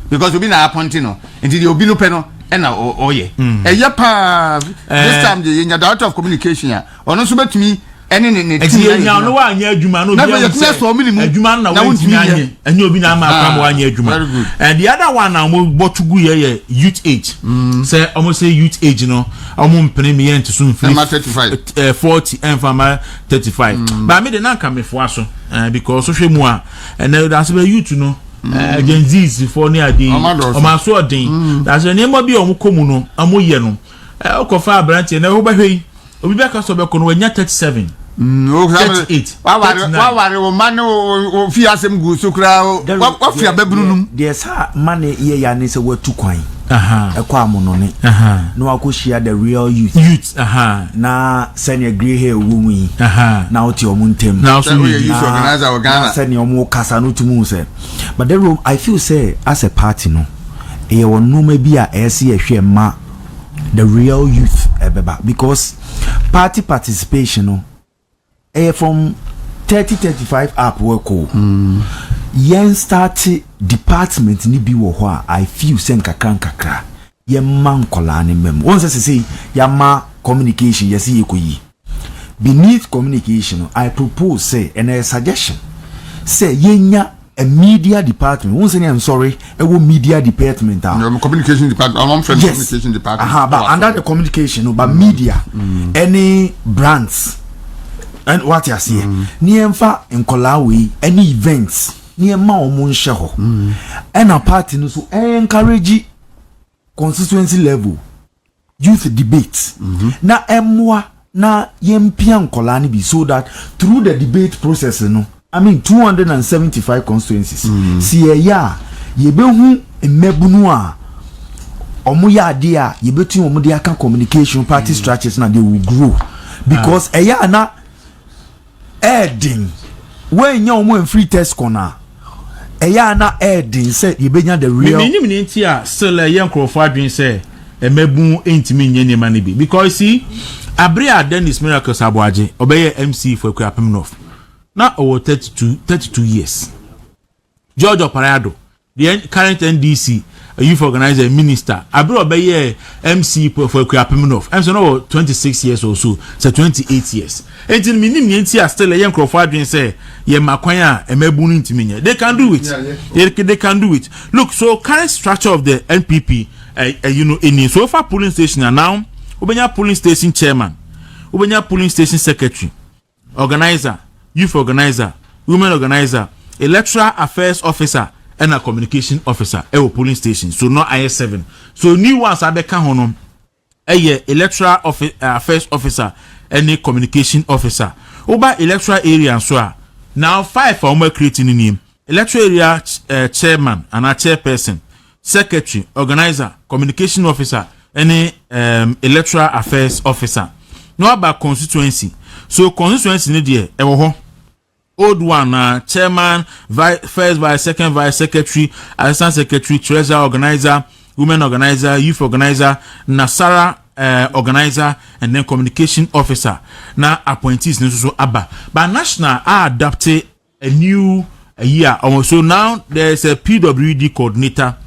because obi na appoint no enti the obi no pɛ no na oye eye pa this time the director of communication ya ono so betumi ene ne nya no wa anya adwuma no bia adwuma na wontimi anye anya obi na ma akwa wa anya adwuma and the other one na mo botugu ye youth age say almost say youth age no omo mpene me yent so mfiri 40 and fama 35 but me de na come fo aso because so hwe mu a and that's be youth no Gen Z for ne ade o ma so odin that's ne mo bi o mo komu no amoye no okofa branch na ho ba hwe obi be ka so be ko no wanya 37 no 38 wa wo man o fi asem gu so kra wa fi ababunum de sa man ye ya ne se watu kwan ekwa amono ne no akohia the real youth na senior grey hair wo yi na oti omuntem na so we youth organizer organa senior omu kasa no tumu se but then I feel say as a party no e won no ma bi a ese ehwe ma the real youth ebeba because party participation no from 30-35 up work yen start department ni bi wo ho a I feel sen kakra yen man kola ne mem won say ya ma communication yes ye koyi beneath communication I propose say and a suggestion say yenya a media department won say I'm sorry a media department communication department I'm from communication department but under the communication but media any brands and what you see niemfa nkolawe any events niema omo nhye ho and a party no so encourage constituency level youth debates na emwa na yempia nkola ni bi so that through the debate process no I mean 275 constituencies see ya yebehu emebunu a omo ya ade a yebetu omo de aka communication party structures na they will grow because eya na Edding when you want free test corner eya na Edding said you benya the real me nti a still yen crofo adwen say emebu entimi nye ne mani bi because see Abria Dennis Miracles Aboaje obeye MC for Kwapem North na over 32 years George Oparado the current NDC a youth organizer minister abro obeye MC for Kuapeminof I'm so no 26 years or so 28 years entin minim yenti a still yen crofo adwen say ye makwan a emabunu ntimi they can do it. They can do it. Look, so current structure of the NPP in so far polling station are now Ubenya polling station chairman, Ubenya polling station secretary, organizer, youth organizer, women organizer, electoral affairs officer, and a communication officer. Polling station. So not IS7. So new ones are beka honom. Electoral affairs officer and a communication officer. Oba electoral area and so now 5 for more creating name. Electoral area chairman and a chairperson, secretary, organizer, communication officer, any electoral affairs officer. No about constituency. So constituency need there. Old one, chairman, first vice, second vice, secretary, assistant secretary, treasurer, organizer, women organizer, youth organizer, Nasara organizer, and then communication officer. Now appointees so abba. But national are adapted a new year. So now there's a PWD coordinator.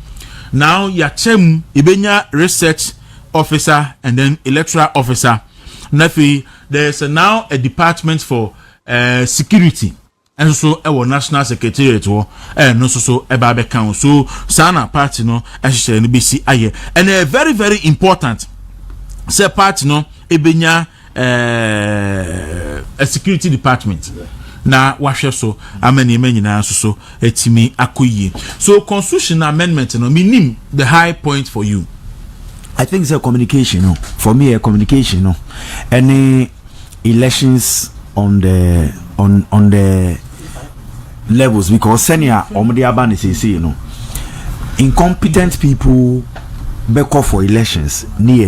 Now ya chem ibenya research officer and then electoral officer. Nafi there's now a department for security. And so our national secretariat no so eba council so sana party no ehye no besi aye and a very very important say party no ebenya a security department na wahwe so amani nyina so etimi akoyi so constitution amendment no minim the high point for you. I think it's a communication no for me a communication no any elections on the levels because senior omudi abani say you know incompetent people be call for elections ni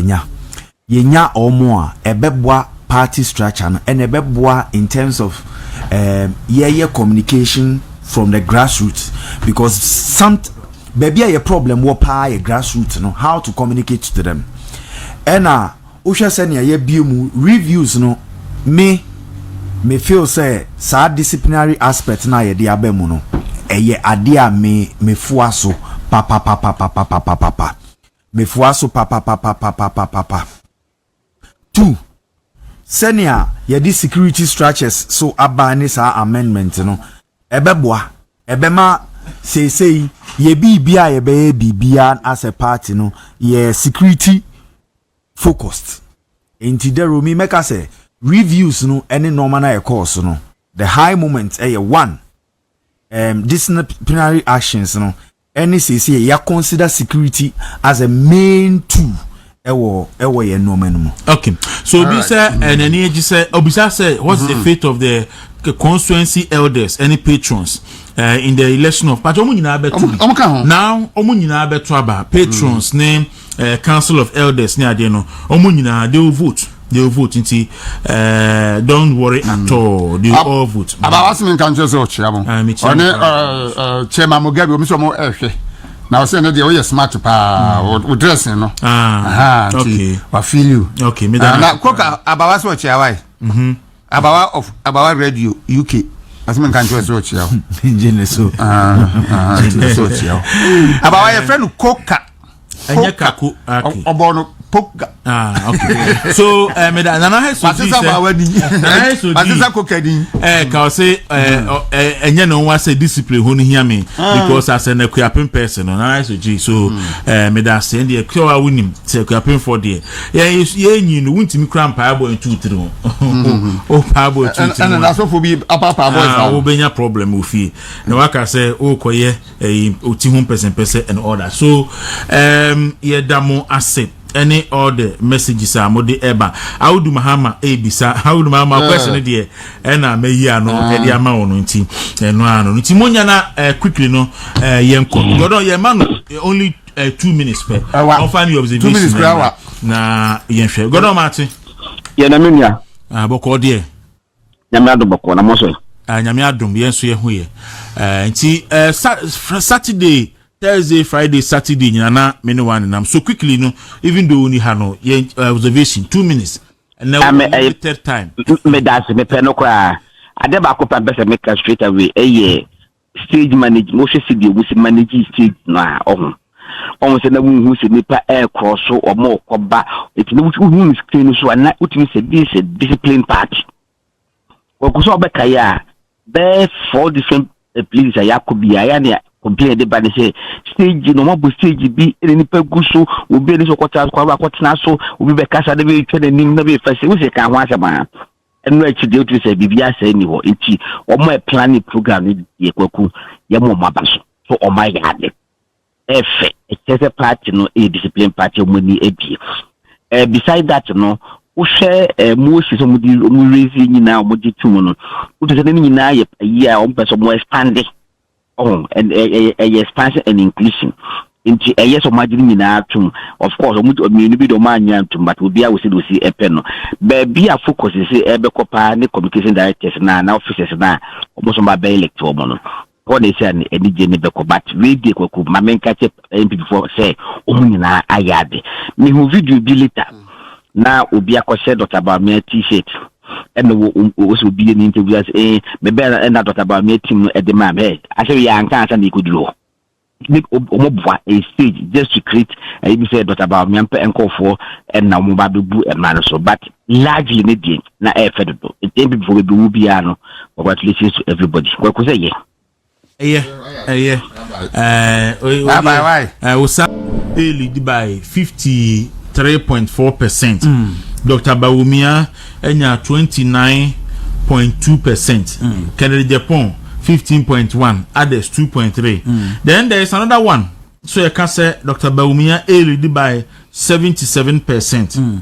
yenya omo a ebeboa party structure and ebeboa in terms of communication from the grassroots because some baby a problem wo pa a grassroots no how to communicate to them and usha senior ye biemu reviews no me feel say sad disciplinary aspect na ye dia bemu no eye ade a me fuaso papa me fuaso papa 2 senior ye di security structures so abani sa amendment no ebeboa ebema say ye bibia ye be bibia as a party no ye security focused into the room make us say reviews no any normal na course no the high moment one disciplinary actions no any say ya consider security as a main tool ewo ye normal no. Okay, so we say and any age say obisa say what's the fate of the constituency elders any patrons in the election of but omo nyina beto now omo nyina beto aba patrons name council of elders ne ade no omo nyina they will vote into don't worry at all they all vote about asking can just watch yabo one chairman Mugabe omi so mo ehwe now say no dey we smart pa we dressing no okay I feel you okay me na koka about watch yawai about radio UK asking can just watch yawo engine so watch yawo about your friend koka enye kako okay obono poka okay so me da na ha so ji say patisa kokadi ka say enye no wa say discipline ho no hia me because as an equipping person na ha so ji so me da say the kwa wunim say equipping for there ye nyi no wuntimi kram pa boy 2 3 o pa boy 2 3 and that's for be apa boys o benya problem o fi na waka say o koye o ti hu person and all that so ye damo asset any other messages are mode eba Audu Mahama ebisa Audu Mahama question there na meyi ano e dia ma wono nti eno ano nti monya na quickly no yenko godon ye man only 2 minutes per on find your observation 2 minutes na yenhwe godon mate ye na menua boko there nyame adom boko na moso nyame adom yenso ye hu ye nti Saturday Thursday, Friday, Saturday, na many one and so quickly no even though only hano observation 2 minutes and now third time me das me penokwa adeba ko pa bese make straight away stage manage mo hwe the we manage stage na almost na who say nipa air cross or more koba it no who screen so na utimi say this a discipline party okuso obeka ya be 4 different places ayakobi aya na complain de ba say stage no mo stage bi nipa guso obi ni so kwata kwa kwatena so obi be kasa de be twene nim na be fase we say kan ho asema enu echi de otu say bibia say ni ho enti omo planning program ni ye kwaku ye mo mabaso so o my yade efe it's a party no a discipline party money ebie beside that no wo hwe Moses omudi raise nyina omudi tumu no wo to say ni nyina ye a o person mo expand and expansion and inclusion into a yes of margin nyina tum of course omudi ominu bi do manya tum but obi a wo say do see epe no be a focus say ebekopa ne communication directors na officers na oboso ba be electoral no what they say any jene beko but we dey kwaku mamenka che NPP for say omunyina ayade me hu video bi later na obi akose Dr. Bawumia t-shirt and wo so bi ni interview as me be na Dr. Bawumia team no e de ma me I say ya nka asa na ikuduro make omobwa a stage just to create you say Dr. Bawumia mpe enkofo and na mo ba bebu e man so but largely ne dey na e fedo NPP for be wu bia no congratulations to everybody kwaku say yeah was lead by 53.4%. Dr. Bawumia enya 29.2%. Kennedy Japan 15.1. Others 2.3. Then there is another one. So you can say Dr. Bawumia lead by 77%.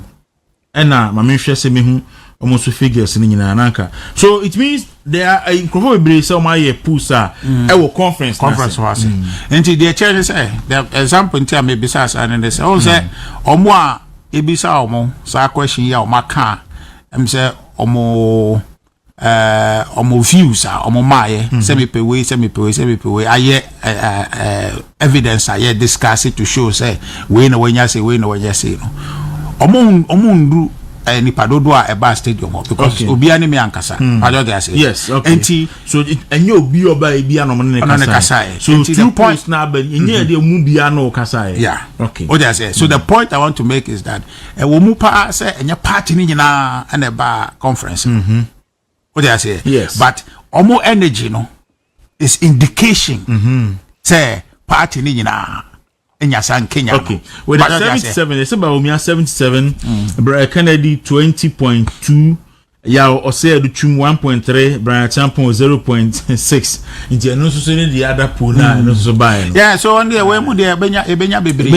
And now, my mention say me almost figures in Nanka. So it means there are probably some my pusa conference was and the church say the example in me bisas and they say oh say omo ebisa omo sa question ya omaka em say omo views omo maye say me pe we aye evidence aye discuss it to show say we no wenya say no omo ndu nipa dodo a eba stadium because obi ani me ankasa I don't say yes okay enti so enye obi oba ebi ano ne kasa so two points na ba enye de mu bia no kasa yeah okay what I say so the point I want to make is that wo mu pa say enye party ni nyina and eba conference what I say yes but omo energy no is indication say party ni nyina Kenya. Okay. With 77, they say Bawumia 77, Brian Kennedy 20.2, Yao Osei Duchum 1.3, Brian Champon 0.6. Inti no so say the other pool na no so buy. Yeah, so on the way mu there benya bebre.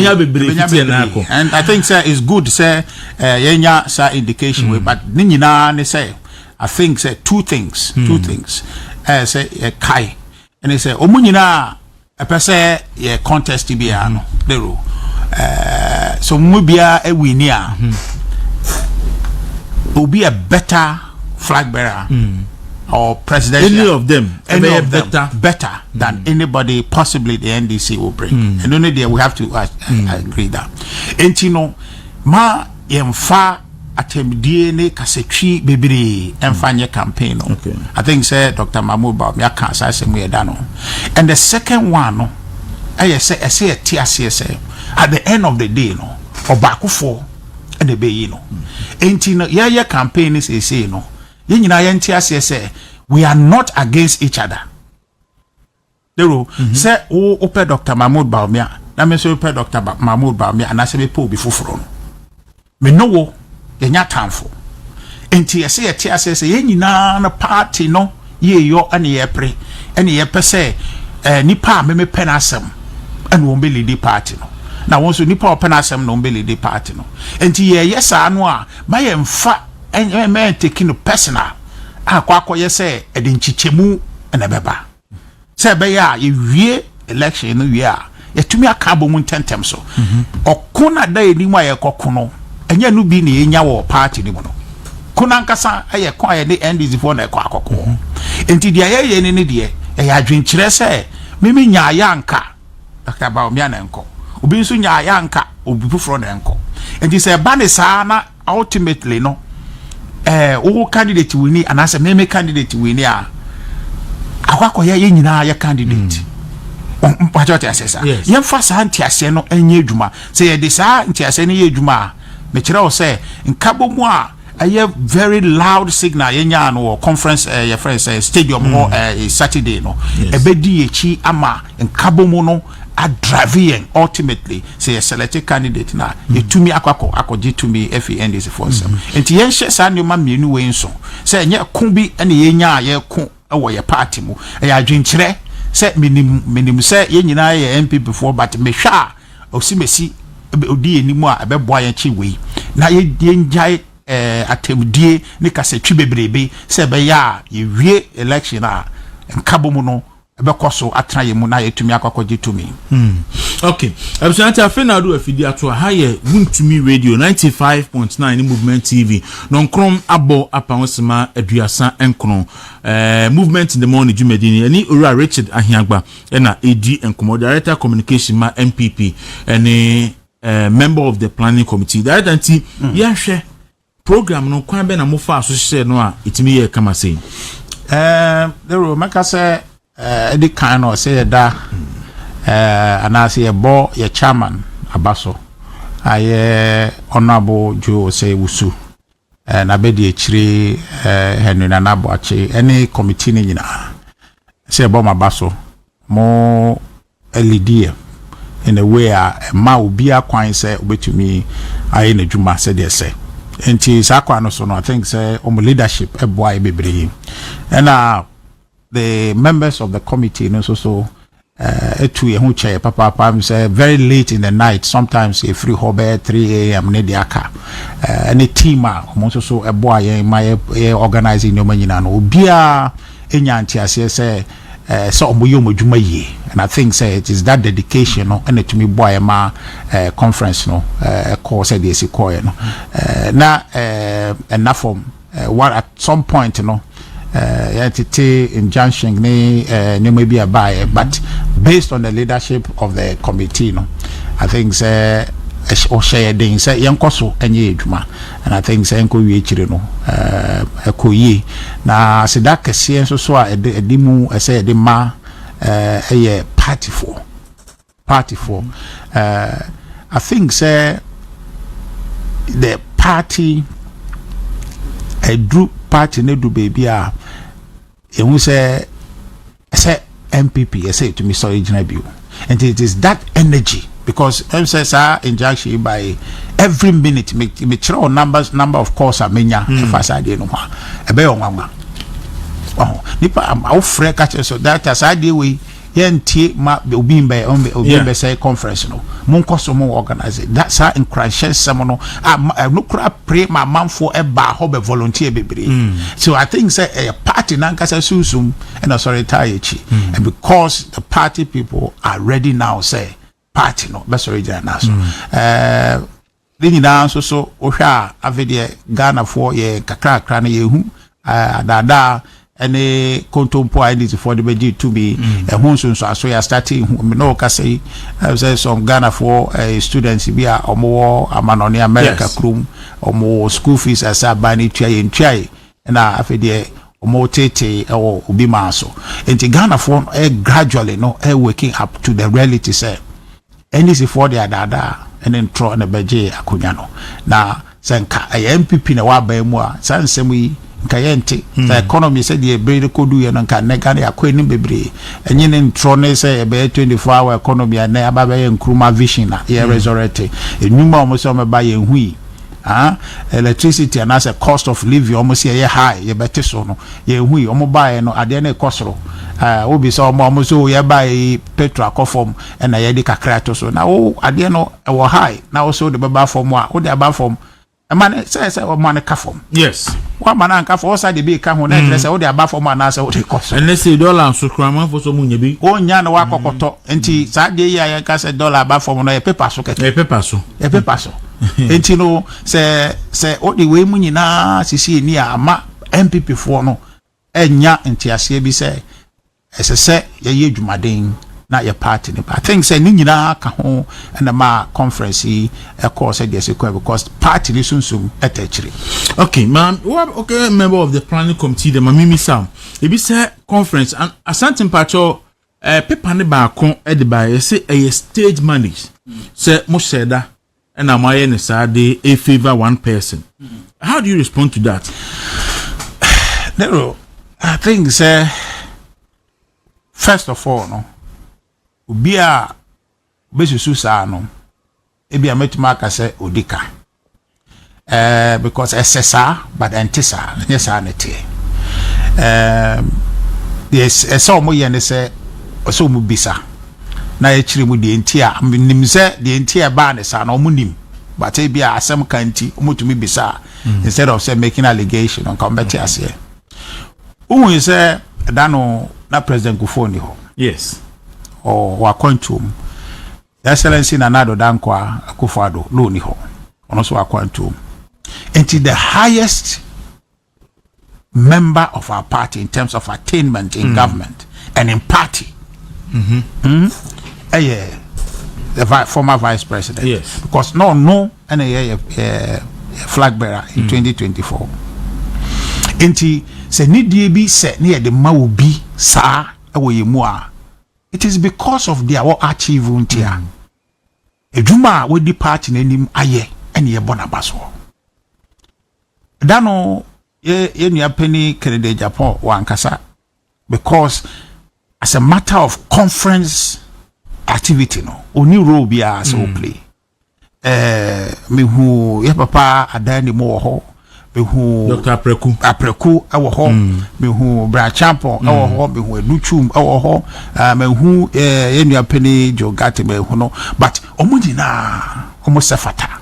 And I think say it's good say yenya sa indication way but ni nyina ne say I think say two things. Say kai and they say omunyina a person ye contest bia no the rule so mubia e winia will be a better flag bearer or presidential any of them better than anybody possibly the NDC will bring and only there we have to agree that entino ma yemfa atemdie ne kasetwi bebre emfanye campaign no okay. I think say Dr. Mahmoud Bawumia can say some we done and the second one no I say TSC at the end of the day no obakufo and the be no enti no ya campaign is say no ye nyina ye TSC say we are not against each other dero say o ope Dr. Mahmoud Bawumia na me say ope Dr. Mahmoud Bawumia na say me po bi foforo no me no wo yenya tamfo enti yesi yeti asese ye nyina na party no ye yo ane ye pre ane ye pese nipa me penasem ane wo be lead party no na won so nipa penasem no be lead party no enti ye yesa no a ma ye mfa me take no personal akwa ye se edi nchichemu ene beba se be ya ye wie election no wie a yetumi akabo mu tentem so okuna da eni mu aye kokuno enye no bi ne enya wo party ni mo no kuna nkasa aye kwa ye de NDC for na kwa akoko enti dia ye ne de ye adwenkyere se mimi nya ya nka Dr. Bawumia na nko obi nso nya ya nka obi fufuro na nko enti se ba ne saa na ultimately no wo candidate wini anase meme candidate wini a akwakọ ye nyina ye candidate mpacho assessor ye fa sa ntiase no enye adwuma say ye de sa ntiase no ye adwuma me kire wo say nkabomu a a very loud signal yenya no conference your friends stadium Saturday no ebedi echi ama nkabomu no a driving ultimately say a selected candidate na yetumi akwakoje tumi FENDC for some enti yen hye sa ne ma mienu we nso say enye ko bi ene yenya ye ko ewo ye party mu e adwenkyere say minim say yenyina ye NPP for but me hwa osimesi odi enimu a ebeboa yen chi we na ye njai atemdie ne kasetwi bebrebe se be ya yewie election a nkabomu no bekoso atra ye mu na yetumi akwakoje tumi okay absenta fena do afidi ato ha ye Wontumi radio 95.9 ni movement TV non krom abo apawosema aduasa enkron movement in the morning jumedini ani ora Richard Ahiagba na edi enkomo director communication ma NPP any member of the planning committee that anti yahwe program no kwan be na mo fa so hye no a itimi ye kama sei there will make us the kind of say that and I say bo your chairman abaso I honorable Joe say wusu na be di chiri Henry Nanabo achi any committee ni nyina say bo mabaso mo LDM in a way ma obi akwan say obetumi aye na dwuma say dey say enti sakwa no so no I think say leadership boy bebre and the members of the committee no so etu ye hu chair papa say very late in the night sometimes if free hobe 3 a.m. ne diaka any team mo so boy my organizing no manyina no obia enya antiase say so omoyo modwuma yi and I think say it is that dedication no and to me boy ma conference no call say dey call no na enough from what at some point you know injunction ni maybe a buy but based on the leadership of the committee no I think say or share thing say yankoso enye edwuma and I think say enko wie chire no ekoyi na sedaka sie so a edimu say edema a party for I think say the party a group party ne do baby a you say NPP say to me so original view and it is that energy because MSSR injunction by every minute me throw number of course amenya fasade no ha ebe onwa nipa am ofre catch so that asade we yentie ma obi mbe say conference no monkoso mo organize that sa encourage some no no kra pray ma manfo e ba ho be volunteer bebre so I think say a party nankasa susum and sorry tayechi and because the party people are ready now say party no best original na so then na so ohwa avede Ghana for ye kakra na ye hu dada any contempo identity for the beji to be a hunsun so ya starting no ka say some Ghana for students be a omo amanoni America krum omo school fees as abani try na afede omo tete o obi maso enti Ghana for gradually no waking up to the reality say NDC for the dada and then throw na beji akunya no na senka MPP na wa ba mu a sansem yi kayente the economy said the breed kodu ye no kan nega na akweni bebre enye ne ntro ne say e be 24-hour economy na aba be nkruma vision na ye resurrect enuma omo so me ba ye hui electricity and as a cost of living almost ye high ye bete so no ye hui omo ba ye no ade na kosoro obi so omo so ye ba petrol akofom na ye di kakra to so na ade no e wo high na wo so de ba form a wo de aba form man say o man ka form yes wa man ka form say de be ka ho na say wo de aba form na say wo de koso and say dollar so krama for so munya bi o nya na wa kokoto enti sa de ya ka say dollar aba form no e paper so kete e paper so enti no say o de we mu nyina sisi ni ama MPP for no enya enti ase bi say ese ye ye dwumaden na your party I think say ni nyina ka ho na ma conference e course say because party ni sunsum etachiri. Okay, man, okay, member of the planning committee the mamimi sam e bi say conference and asante mpacho paper ne ba kon e de ba say a stage manage say mo sheda and am I ne say a favor one person. How do you respond to that? No, I think say first of all no ubia besusu sa no ebia metima ka say odika because SSR but antisa yes anete yes so mo ye say so mu bisa na ye chiri mu de ntia nim say de ntia ba ne sa no mu nim but ebia asem kanti omutumi bisa instead of say making allegation on combat ase who is dano na president Kufoni ho. Yes. Or Wakontum. Excellency Nanado Dankwa Akufado no ni ho. Also Wakontum. Into the highest member of our party in terms of attainment in government and in party. The former vice president. Yes. Because no and a flag bearer in 2024. Into se ni die bi se ne de ma obi saa ewo mu a it is because of their what achieve untia eduma we di party nanim aye ene ye bona baso dano ye nua pani Kennedy Japan wankasa because as a matter of conference activity no oni role bi as we play me hu ye papa adani mo ho behu Dr. Apreku awo ho behu Bra Champo awo ho behu Educhum awo ho mehu yenua pani Jogate behu no but omudina omosefata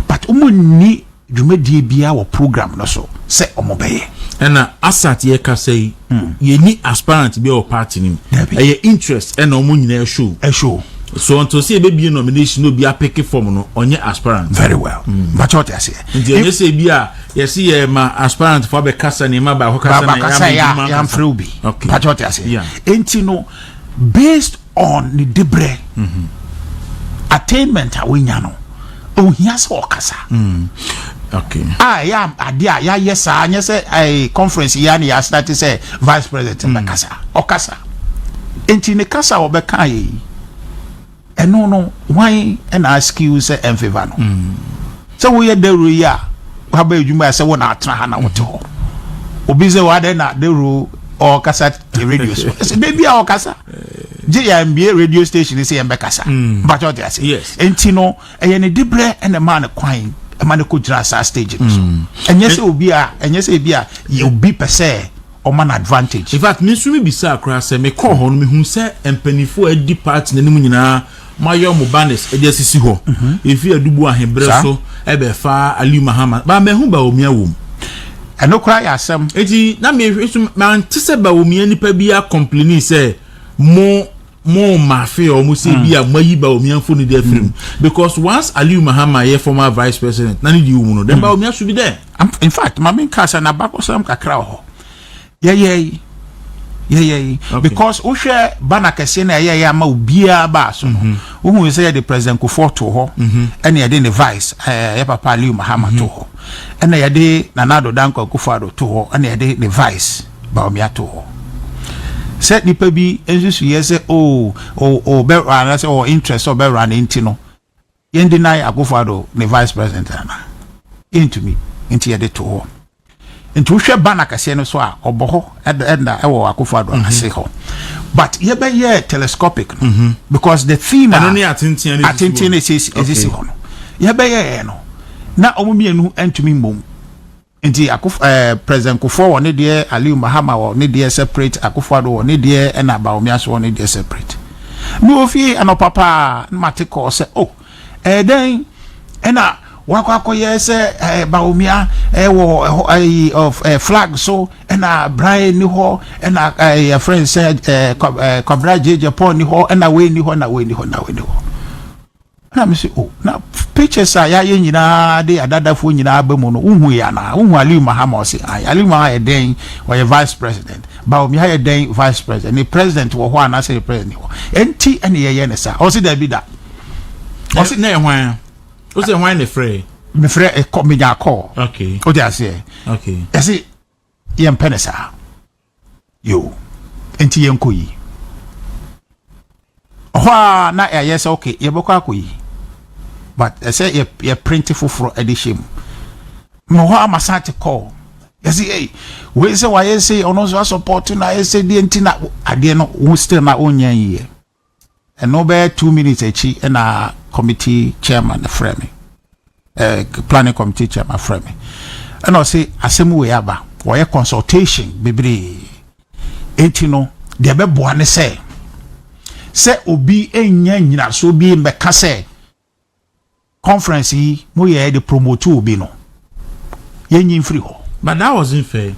but omuni dwumedie bia wo program no so se omobeye ena asat ye ka say ye ni aspirant bi o party nim e interest ena omunyina show so until see be nomination no be a pick form no onye aspirant very well but what I say you say bia you see ma aspirant for be kasa ni ma ba ho kasa na ya am free be but what I say enti no based on the debre attainment awinya no ohia se okasa okay ya adia ya yes anya say conference ya ni ya start say vice president be okasa enti ne kasa obeka yi no why and ask you say en favor no so we the roya haba edwuma say wona atra ha na woto obi say wa na the ro or kasa radio so say baby a kasa JMBA radio station say en be kasa but what they say yes enti no eye ne dibre and the man kwan e man ko jira sa stage so enye say obi a you be per se or man advantage in fact me sumi bisa akra say me call ho no me hu say empanifo adi party nanim nyina mayo mubanes e sisi ho efi adubu ahembre so e be fa Ali Muhammad ba me hu Bawumia wom eno kra ya asem eti na me hwesu man tise Bawumia nipa bia complaining say mo mafe o mo say bia mayi Bawumia fo ni dey film because once Ali Muhammad ye former vice president na ni di wom no then Bawumia should be there in fact ma me kasa na bakosam kakra ho yeah. Because Ushe Banakasina ya ma ubia ba so who say the president ko to ho and ya the vice papa Ali Muhammad to ho and ya de Nanado Danko Kufado to ho and ya the vice Bawumia to ho set the pebi ensu ye say be ran say interest or be ran intino yen deny Akufado the vice president na into me into ya de to ho nti wohwe bana kase no so a oboho enda ewo Akufado ase ho but ye be ye telescopic because the theme attention is ho no ye be ye no na omumienu antumi mbom nti president Kufo woni de Ali Muhammad woni de separate Akufado woni de na Bawumia so woni de separate no ofi anopapa matiko say den ena wakwa yes Bawumia of flag so and Brian ni ho and a friend said Cobra Japan ni ho and away ni ho na me say oh na pictures ya nyina de adadafo nyina ba mu no uhu ya na uhu Ali Mahama say Ali Mahama den or vice president Bawumia ya den vice president the president wo ho ana say president wo enti ene ye ne sa o say da bi da o say na hwan o say hwan ne frɛ me frɛ e ko me ja call okay o dey say okay I say ye mpenesa yo enti ye nkoyi ho na ye say okay ye bokɔ akoyi but I say ye print for edition no ho amasate call you see hey we say why say ono so support na say the ntina ade no we still na onya yi and no be 2 minutes echi na committee chairman frame planning committee chairman frame and I say asem we aba we consultation bebre enti no de be boa ne say obi enya nyina so bi mbeka say conference yi mo ye the promote obi no yenyin free ho. But that wasn't fair.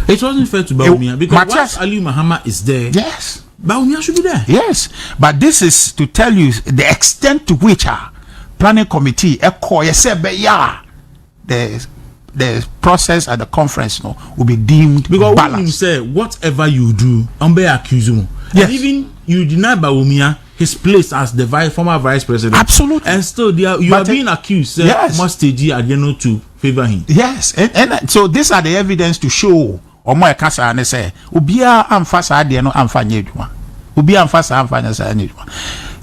It wasn't fair to Bawumia because once Ali Mahama is there, yes, Bawumia should be there. Yes, but this is to tell you the extent to which our planning committee the process at the conference no will be deemed because balanced. When you say whatever you do, be accused. Yes. And even you deny Bawumia his place as the former vice president. Absolutely. And still you are being accused. Yes. Must again to favor him. Yes. And so these are the evidence to show omo ekasa ane say obia amfa sa de no amfa nye adwuma. Obia amfa sa amfa nya sa nye adwuma.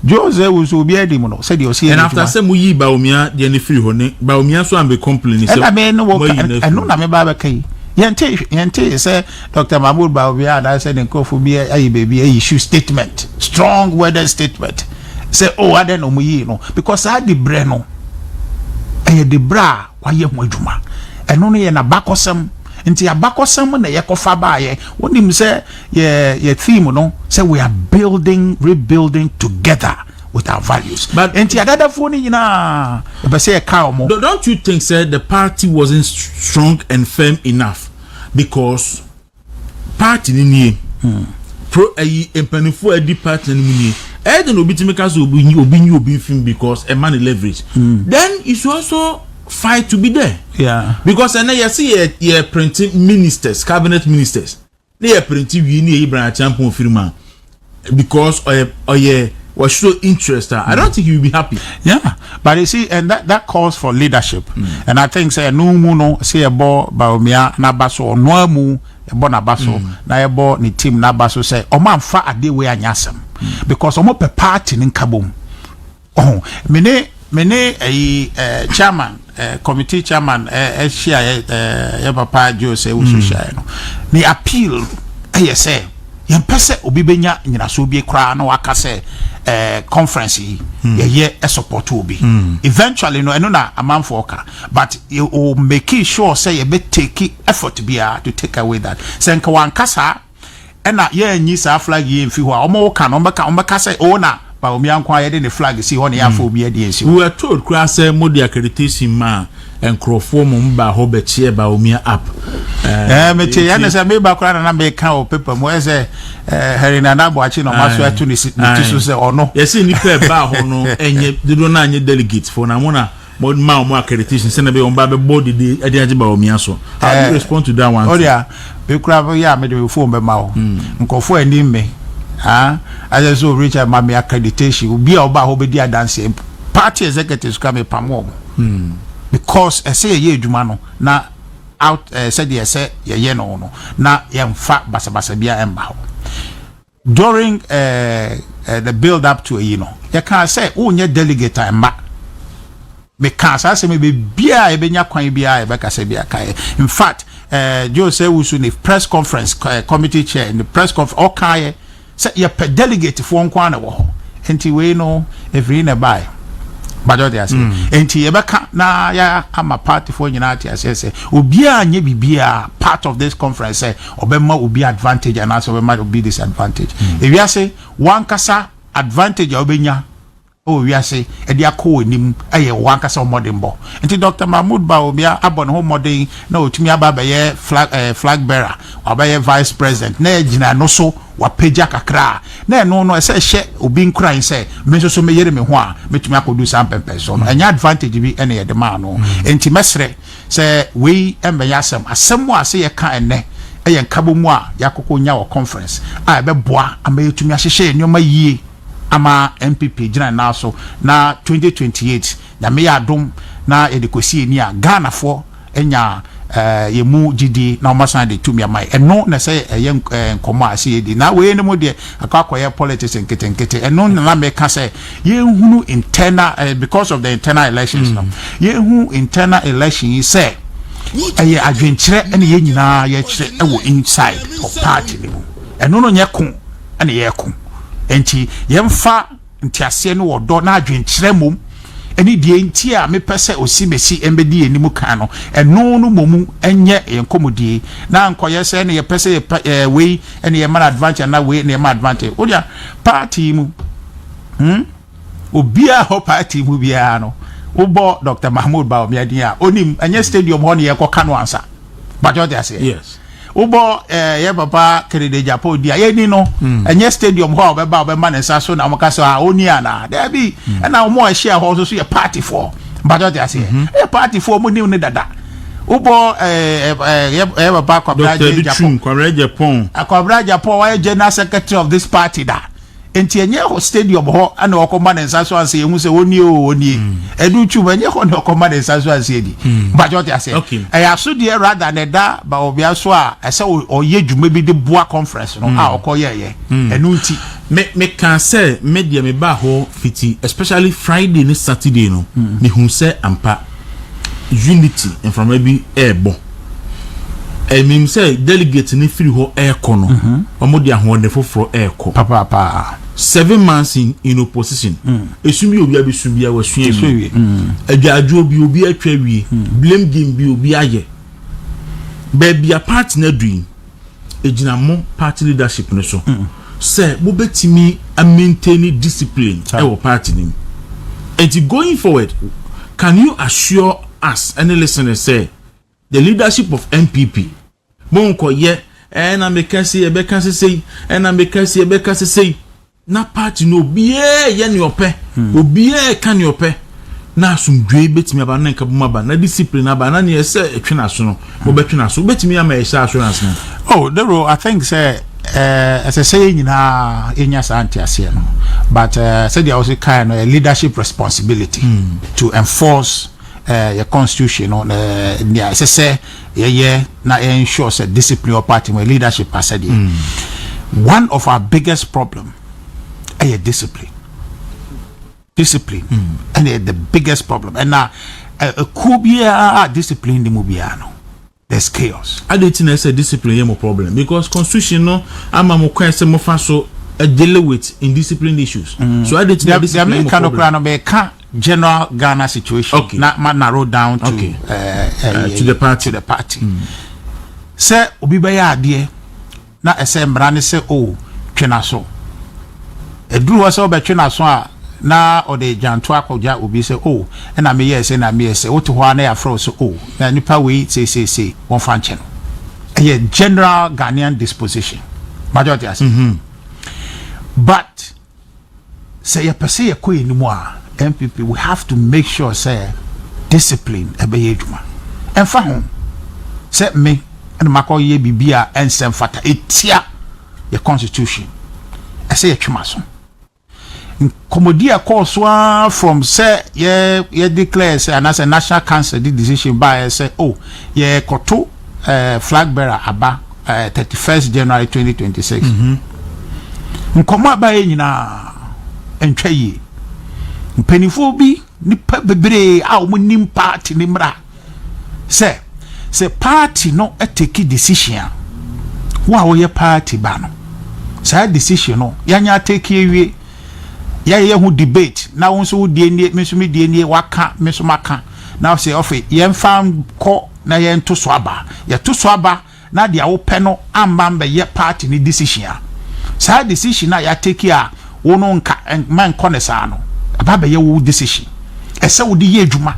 Jose was obia di mo no say the osi. And after say mu yi Bawumia de ne free ho ne Bawumia so am be complaining say. And I mean no na me ba kai. Yente say Dr. Mahmoud Bawumia and I said in Kofobi ayi baby issue statement, strong worded statement. Say oh I don't know no because I the brain no. The bra wa ye ho adwuma. Eno no ye na bakosem nti abakosem na ye kofa ba ye. Wonim say ye theme no say we are rebuilding together with our values. But enti adada phone nyina e be say ka omo. Don't you think say the party wasn't strong and firm enough because party ni pro empanifo edi party ni I don't know because obi film because a man leverage. Then you should also fight to be there. Yeah. Because and you see ye printing ministers, cabinet ministers. They are printing we need Abraham champion firma because was so interested. I don't think you will be happy. Yeah. But you see, and that calls for leadership. And I think say no muno say abo Bawumia na baso or no mu ebo na baso na ebo ni team na baso say o man fa ade we anyasem because omo pe party ni nkabom. Oh, mene chairman committee chairman share ya papa Jo say we share no. Ni appeal say yempese obi benya nyina so bi kra na waka say conference ye support obi eventually no eno na amanfo oka but you will make sure say you be take effort to take away that senka wankasa ena ye nyi sa flag ye mfi ho omo ka no mbeka say o na Bawumia nkwa ye de the flag si ho na ya fo obi de si we were told kra say modi accreditation ma enkrofo mo mba ho be chie Bawumia app me che ya na say me ba kra na be kan o paper mo say herina na bo achi no maso atu ni so say ono yes ni pe ba ho no enye de do na anye delegate for na mo na mo accreditation say na be on ba be body de ade age Bawumia so how do you respond to that one? Oh yeah be kra ya me de phone be ma ho nkofo ani me I just so Richard Mami accreditation be oba ho be dia dance party executives come pamo because I say ye adwuma no na out said say ye no na yemfa basabasa bia emba ho during the build up to you can say onye delegate emba because I say me bia e benya kwan bia e beka say bia kai in fact Joe say we should press conference committee chair in the press conference okay say ye per delegate for nkwa na wo enti we no every na buy but what they say enti ye beka na ya ama party for nyina ati say obi anye bibia part of this conference say obema obi advantage and also obema obi disadvantage if you say one kasa advantage obenya o wiase e dia ko onim eye wanka se modern bo enti Dr. Mahmoud Bawumia abon ho modern na otumi aba ye flag bearer obaye vice president na ejina no so wa peja kakra na no no se hye obi nkran se me so me yere me ho a metumi akodu sam pempe so no enya advantage bi ene ye de ma no enti mesre se we embe asem mo ase ye ka ene eye nkabo mu a yakoko nya wo conference a be boa amayetumi ahyehye nyoma yie ama NPP jina na so na 2028 na me ya dom na edikosi eni a Ghana fo enya yemu gidi na omasan de tumi amai eno na say eye nkomo ase edi na we ne mo de akwakoye politics nkete eno na me ka say ye hunu internal because of the internal elections no ye hu internal election say eye adwenkyere ene ye nyina ye kyere ewo inside of party ni mu eno no nye ko ene ye ko enti yemfa ntiase no wodo na adwenkyere mom eni die enti a me pese osimesi embedi enimu kan no eno no momu enye enkomodie na nkoye se ne ye pese we ene ye man advantage na we ne man advantage odia party mu obia ho party mu bia no ubo Dr. Mahmoud Bawumia dia onim enye stadium ho ne ye koka no ansa bajo dey say yes ubo ye papa Kennedy Japo dia ye ni no enye stadium ho be man nsa so na maka so oni ana there be na mo a share ho so ye party for bajo dey say e party for mo ni ne dada ubo ye papa Kwabra Japo wa general secretary of this party da enti enye ho stadium ho ana okoma nsa so anse yehu se oni edu chu enye ho na okoma nsa so anse edi bajo dey say aso dey rather than da ba obia so a ese oye dwuma bi de boa conference no a okoye enu nti me can say media me ba ho fiti especially Friday ni Saturday no me hu se ampa unity from maybe airborne mim say delegate ni free ho aircon no omo dia ho ne foforo aircon papa 7 months in opposition esumi obi abesubia wasuye adwaadwo obi atwa wie blame game bi obi aye baby a party na doing ejina mo party leadership no so say mo betimi a maintain discipline e party ni and going forward can you assure us any listener say the leadership of NPP monko ye na mekasi ebekasi say na mekasi ebekasi say na party no biye ye ni ope obiye kan ni ope na asumdwe betimi aba na nkabuma ba na discipline aba na ne ese etwena so no obetwena so betimi ama ese assurance no oh I think say as I say nyina enya santi ase no but said there also kind of a leadership responsibility to enforce your constitution on the say na ensure say discipline or party with leadership as said one of our biggest problem is discipline and the biggest problem and now could be a discipline the mubiano there's chaos I didn't say discipline is a problem because constitution no ama mo kwa se mo fa so deal with indisciplined issues so I didn't discipline can general Ghana situation not narrow down to the party say obi be ya ade na ese mbrane say oh twena so eduru wo say obetwena so a na ode janto akoja obi say oh na me yes na me yes woto ho na ya fro so oh na nipa we say won fan che no a general Ghanaian disposition majority as but say ya pese ya ko enimu a NPP we have to make sure say discipline ebeye djuma enfa ho say me and makoye bibia ensem fata etia the constitution I say twema so komodia course from say ye declare say and as a national council the decision by say oh ye koto flag bearer aba 31st January 2026 nkomo aba nyina entwa yi mpenifo bi nipa bebre a omunim party ni mra say party no take decision wo ye party ba no say decision no yanya take ewie ye hu debate na won so die nie mesumi die nie waka mesumaka na say ofe ye mfa ko na ye nto so aba ye to so aba na dia wo pe no amba ye party ni decision say decision na ya take a wono nka man konesa no ababa ye wo decision ese wo de ye adwuma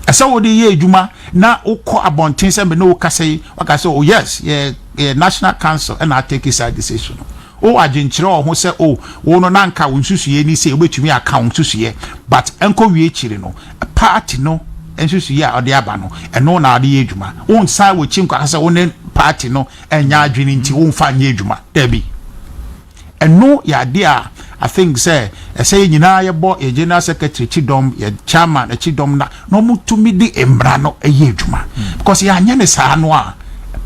ese wo de ye adwuma na ukọ abonten se me no kase wakase oh yes yeah national council and I take his decision o agenkyere ho se o wo no nanka wo nsusuye ni se obetumi account nsusuye but enko wie chire no party no nsusuye a ode aba no eno na ade ye adwuma wo nsa wo chim kwa se wo ne party no enya adwene nti wo mfa nye adwuma debi eno ya de a I think say nyina ye bo ye general secretary chidom ye chairman chidom na no mutumi di embra no eye adwuma because ya anya ne saa no a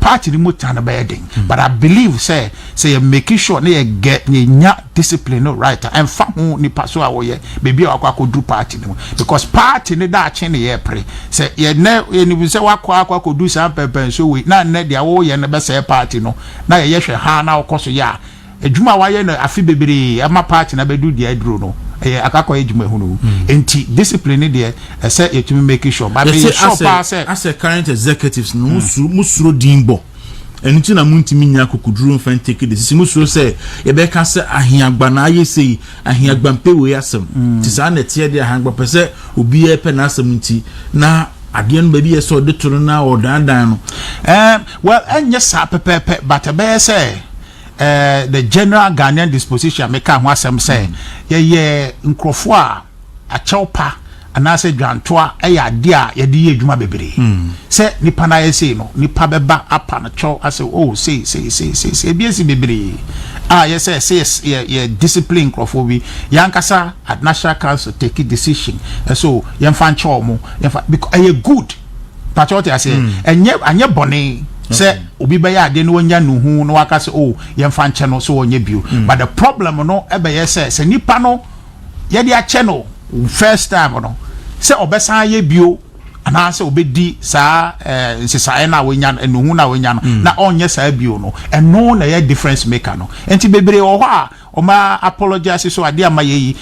party ni mutana bedding but I believe say you making sure na ye get nya discipline no right and fa ho ni paso a wo ye bebi akwa do party no because party ni da che ne ye pre say ye ni say akwa do some pepe so we na ne dia wo ye ne be say party no na ye hwe ha na okoso ya edwuma wa ye na afi bebere ama party na bedu dia aduro no akakọ edwuma hu no enti discipline there say you to make sure but be sure pass as a current executives no musuro dimbo enti na muntimi nya kokuduro fan take this musuro say ye be ka say ahiagba na aye sei ahiagba mpewe asem ti sa na tie de ahangba pese obi e pe na asem nti na ade no baby so de toro na odandan no well enya sa pepe but be say the general Ghanaian disposition make am wasem say ye nkrofo a achewpa anase dwantoa ya de a ye de adwuma bebere say nipa na ye say no nipa beba apa na chow ase oh say biesi bebere ye say ye discipline nkrofo bi yankasa at national council take a decision so ye fan chow mo ye because ye good patriotic ase anye bone say obi be ya de no nya nuhu no waka say oh ye mfa nche no so onye bio but the problem no ebe ye say nipa no ye de ache no first time no say obesan ye bio ana say obedi sa nsesa na wenya nuhu na wenya no na onye sa bio no eno na ye difference maker no enti bebre wo ho a oma apologize so ade ama ye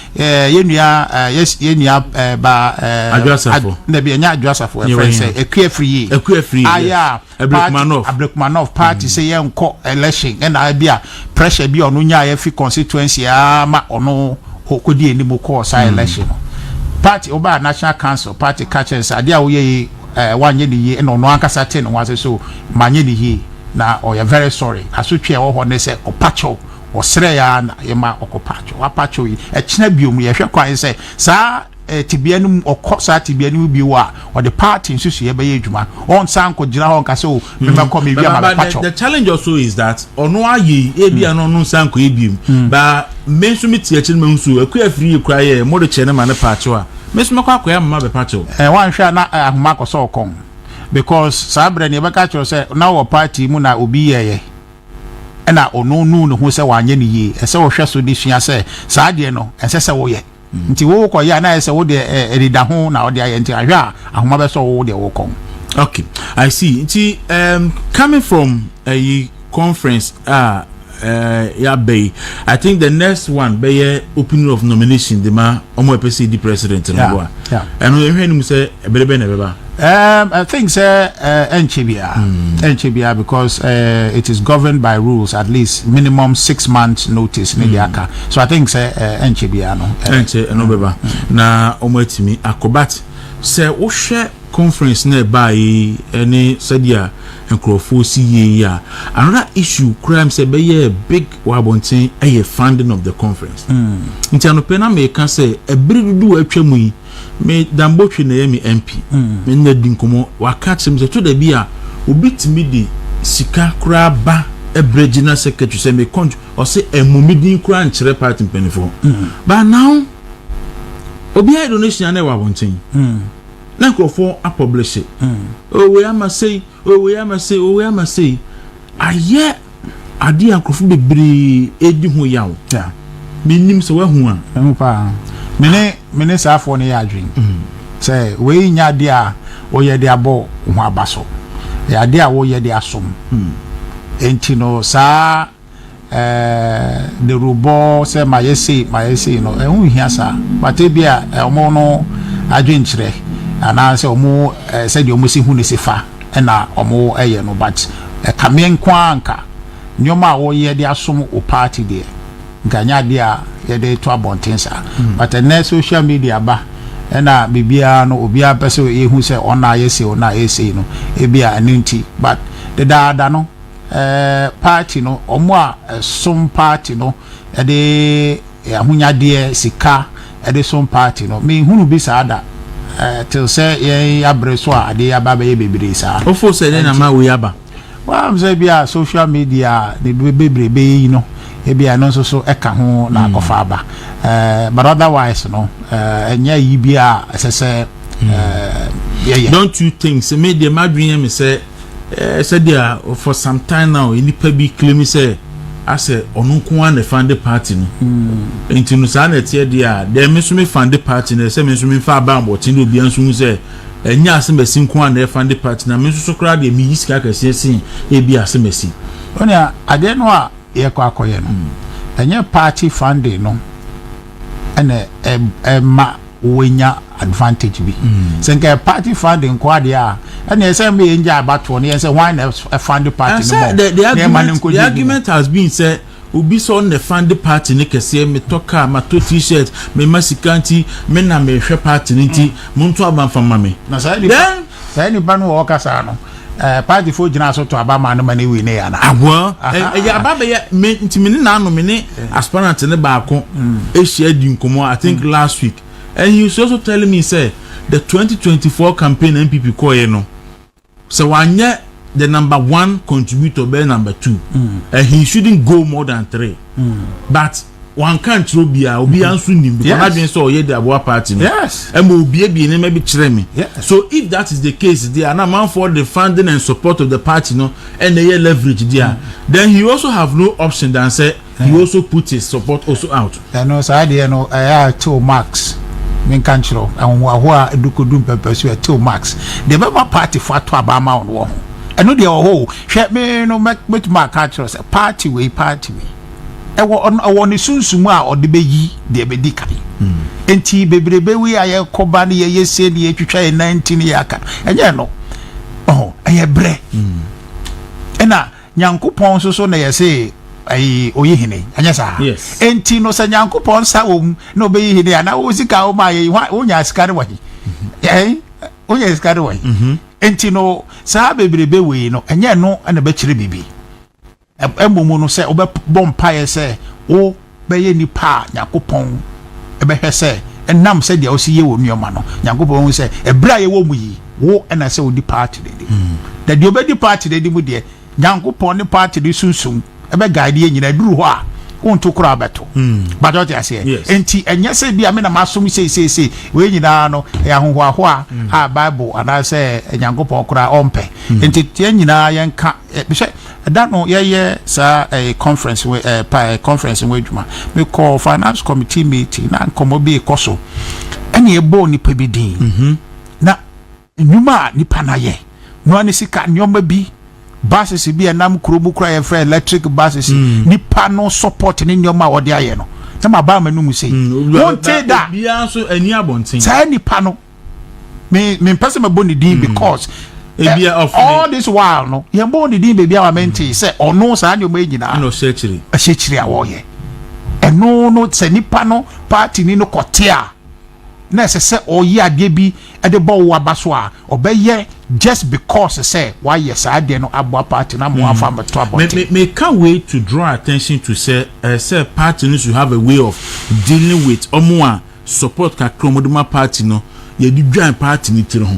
yenua ba adwasafo na bi nya adwasafo friend say ekue aya Abrekmanov party say ye nko election na bia pressure bi onu nya ye fi constituency ama onu okodi enimu ko sa election party oba national council party catches ade a wo ye wanye ni ye na onu ankasa te no wase so manye ni ye na o ya very sorry asotwe wo ho ne say opacho osre ya na yema okopacho wapacho yi echina biom ye hwe kwan say sa tibianum okosa tibianum bi wa o the party nsusu ye be ye adwuma on san ko gina ho nka say o me ko me bia ma pacho the challenge also is that ono aye e bia no no san ko e biom ba mensu miti echi me nsu akua free kura ye mo de che na ma ne pacho a mensu makwa akwa ma be pacho wan hwa na ahoma ko so kon because sabre ne be ka cho say na wo party mu na obi ye ena onu no ho se wanye ne yi ese wo hwe so de sua se saa de no ese se wo ye nti wo ko ya na ese wo de edida ho na wo de aye nti ahwa ahoma be so wo de wo kon. Okay, I see. Nti coming from a conference ya bay, I think the next one be opening of nomination the ma omo PCD president no yeah. And we hear him say ebelebe na beba. I think NPP because it is governed by rules, at least minimum 6 months notice so I think NPP no beba na omoetimi akobat say wo hwe conference na by any sadia enkrofo si ya another issue crime say be a big wabontin funding of the conference nti anopena me kan say ebiridu atwamu yi me dambotwe na yemi MP me na dinkomo wakachim se to da bia obitimi di sika kura ba ebrejina secretary say me konju o say emumidin kura nchire party mpenifo but now obi I donation na wabontin na krofo a publish it we am say aye ade ankrofo bebre edi ho yawo minim so wa hu a empa mene saafo ne ya adwen say we nya de a wo ye de abo ho abaso ya de a wo ye de asom enti no sa the robo say my say no hu hia sa but e bia omo no adwen kire ana say omo say de omo si hu ne sefa na omo eye no but kamen kwa anka nyoma wo ye de asom o party there nkanya dia ye de to abonten sa but na social media ba na bibia no obia pese ehu se ona yesi no ebia aninti but the dada no party no omo a some party no de ahunyade sika de some party no me hunu bi sa da till say ye abreso a de ababa ye bebre sa ofo se na ma we aba wa am say bia social media de bebre be no ebia no so eka ho na kofa aba but otherwise no enya yi bia say yeah. Don't you think say me the madwin me say there for some time now nipa bi claim say as a onunku an the fund party no enti no sa na tie dia dem me so me fund party no say me so me fa ba abotin obi anso say enya asemasi nku an the fund party na me so kra de mi yiska kase sin e bi asemasi onia ade no a ye kwa akoye no enya party funding no ene ma wenya advantage bi senke party funding kwa de a ene say me enja abato no say why na fund party no the argument has been say obi so on the fund party ne kese me toka ma to t-shirt me masikanti me na me hwe party nti muntu abanfama me na say ni banu wo kasa no party fo gina so to abama no mane we ne ya na agwo ya ababa ya me ntimi na no me ne aspirant ne baako ehia di nkomo I think last week and he was also telling me say the 2024 campaign NPP koye no so wanye the number 1 contributor be number 2 and he shouldn't go more than 3 but one can't robia obi ansu nim because I been so ye the Aboa party no yes and obi e ne maybe kire me yes. So if that is the case there and man for the funding and support of the party no and the leverage there then he also have no option than say he also put his support also out and no side there no two marks men kan chiro ahwo a edukodum pepesu two marks the member party for to abama on wo eno de ho hwe me no met mark chiro say party we ewo ne sunsumu a ode beyi de be dikai enti bebrebe we aye koba ne ye se ne twetwa 19 ye aka enye no aye bre ena nyankopon so na ye se ai oyihine anya sa yes. Enti no sa nyankopon sa wom no be yihine ana wo sika wo ma ye wonya sika de wahi wonya sika de wahi enti no sa bebrebe we no enye no ana be kire bibi embomu no se obe bompa ye se wo be ye nipa nyankopon ebe hwe se enam se dia osi ye wo nuoma no nyankopon se ebra ye wo mu yi wo na se odi party de da di obedi party de mu de nyankopon ne party de sunsum ebe guide ye nyina duru ho a wonto kura abeto but what you say enti enye se bia me na masom sei we nyina no ya hoho a bible ana se nyankopon kura ompe enti tie nyina yenka behwe that no ye sa conference we conference we djuma me call finance committee meeting na komo bi ekoso ene ebo ni pebidin na nyuma ni panaye no ani sika nyoma bi buses bi enam krobu kra ye free electric buses nipa no support ni nyoma wode aye no na ma ba manu mu sei won te da bia so ani abonten say nipa no me person me boni din because all this while no ye boni din be bia wa menti say ono sa nyoma ejina no shechiri awo ye eno no se nipa no party ni no kotea na se oyi ade bi e de bo wa baso a obeye just because say why yes ade no Aboa party na mo afa meto about me can't wait to draw attention to say party needs to have a way of dealing with omo support ka kromoduma party no ye di dwan party ni tire ho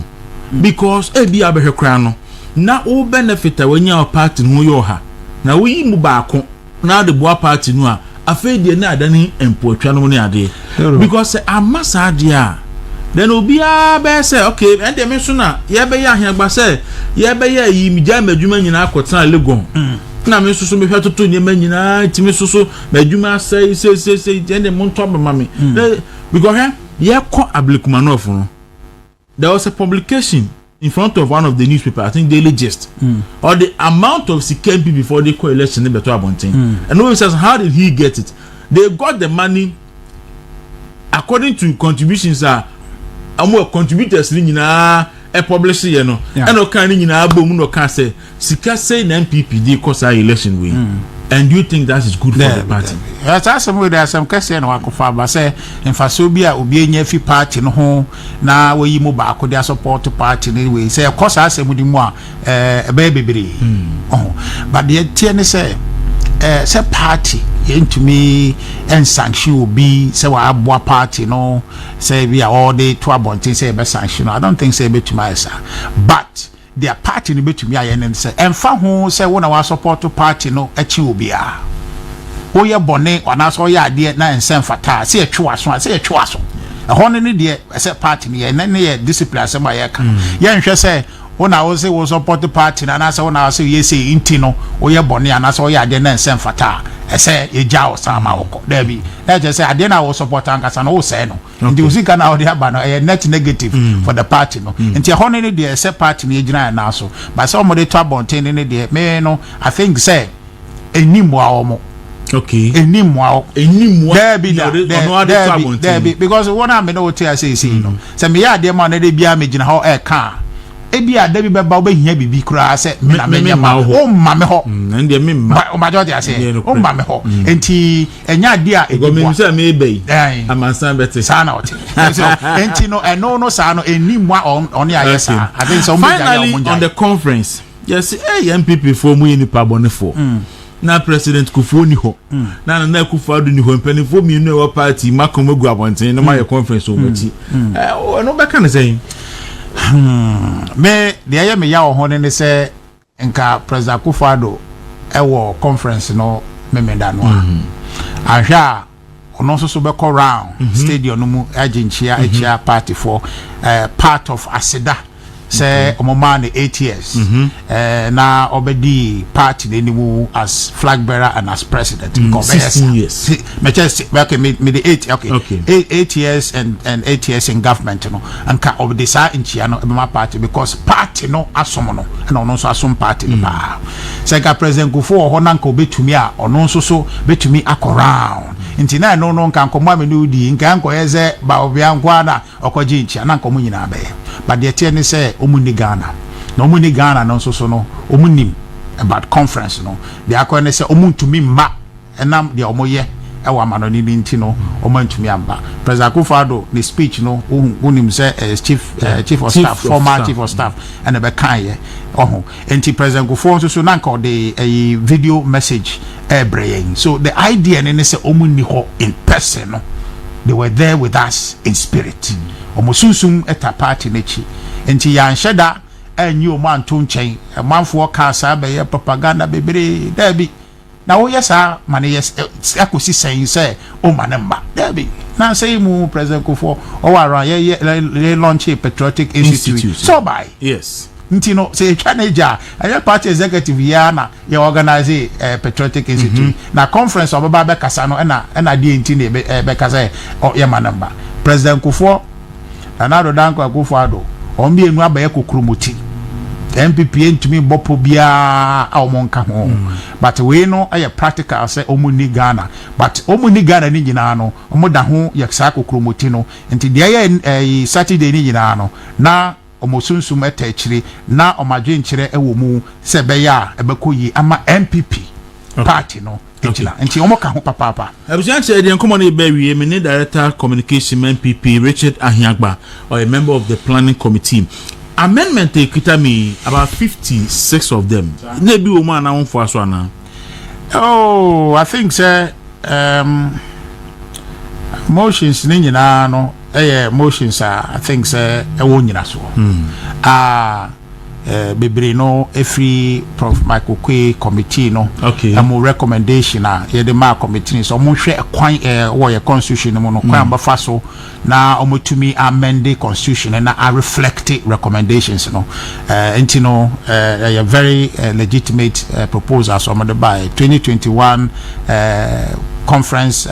because e bi abehwe kra no na o benefit when your party no yo ha na wo yi mu baako na de Boa party no a afei de na adani empotwa no ne ade because amasa ade a then obia be say okay and dem so na ye be ya ahegba say ye be ya yi mija madwuma nyina akotana legon na me so me hwatoto nyema nyina timi so madwuma say and dem monto abama me because ye ko ablikumanof no there was a publication in front of one of the newspaper, I think Daily Gist, or the amount of CKMP before the co-election in Beto Abontin. And nobody says, how did he get it? They got the money according to contributions more contributors a publisher, and no kind in our boom no can say, Sika say NPP, they cause our election win. And do you think that is good for the party? That's some there are some question wa ko fa ba say mfaso bi a obi enya fi party no ho na we yi mu ba ko dia support party ni we say cause asem di mu a be bebere. But the tie ne say party yentumi and sanction obi say wa aboa party no say we are all day to abontin say be sanction. I don't think say be to my sir. But their party ni betumi aye ne say emfa ho say wona wa support party no achi obi a oye bone wana so ya ade na ensem fata say etwe aso say etwe aso ho ne de say party ni ne discipline asem aye ka ye nhwe say wona wo say wo support party na say wona say ye say inti no oye bone ana so ya ade na ensem fata say ye ja o sama woko da bi na je say ade na wo support an kasa no wo say no ndi usika na wo de aba no net negative for the party no nti ho ne de say party ni gina na so but say omode to abonten ne de me no I think say enimu a omo okay enimu there be because one am no what I say no say me ya de ma na de bia me gina ho e ka ebi ada bi beba obehia bibi kura se na me ma o ma me ho ndie me ma o ma jodi ase o ma me ho enti enya ade a ego me say me be amansan beti sana oti enti no no sa no enimu a oni ayesa I think so finally on the conference yes NPP for mu ni pa bonefo na president Kufuor ni ho na Kufuor ni ho mpanifo mi no wa party makomagu abonten na my conference o mati no be kan say me de aye me ya ho ne se nka president Kufuor e conference no memenda no ahwa ono so be call round stadium no mu agenchia echia party for part of Aseda say omoma ne 8 years na obedi party ni mu as flag bearer and as president 16 years okay me the 8 okay 8 years and 8 years in government no anka obedi sa inchia no ebema party because party no asom no na ono so asom party no ba say ka president Kufuor ho na nka obetumi a ono so betumi around nti na no nka nkomo me no di nka nko yeze ba obia nkwa na okoji inchia na nkomo nyina be but the tie ni say omuni Ghana na omuni Ghana no so no omunim about conference no the akwa say omuntumi mma enam de omoye e wa mano ni nti no omuntumi amba president Kufuor the speech no unim say chief of staff former chief of staff and be kan ye enti president Kufuor so na nka the video message brain so the idea ni say omuni ho in person no they were there with us in spirit omosunsum eta party nechi enti ya nhyeda anyi o man to nchen manfo ka sa be propaganda bebre dabi na wo yesa mane yes akosi sen say o manemba dabi na say mu president Kufuor o wara ye launch a patriotic institute so by yes nti no say twaneja aye party executive ya na ye organize patriotic institute na conference obaba be kasa no na die nti na be kasa o ye manemba president Kufuor anado danko Kufuor ombi enu abaye kokromoti NPP ntumi bopo bia a omonka ho but we no aye practical say omuni Ghana but omuni Ghana ni nyina no omoda ho yaksa kokromoti no nti de aye Saturday ni nyina no na omosunsum etachiri na omadwe nkyere ewo mu se beya ebekoyi ama NPP party no nti omoka ho papa abujan che de nkomo na be me ni director communication NPP Richard Ahiagba or a member of the planning committee amendment ekita me about 56 of them na bi wo ma na wonfo aso ana I think say motions ni nyina no motions I think say e wo nyina so bebre no every Prof Michael Kwe committee no mo recommendation ye de ma committee so mo hwe kwan wo ye constitution no no kwan ba fa so na omotumi amend the constitution na reflect recommendations no enti no a very legitimate proposal so mo by 2021 conference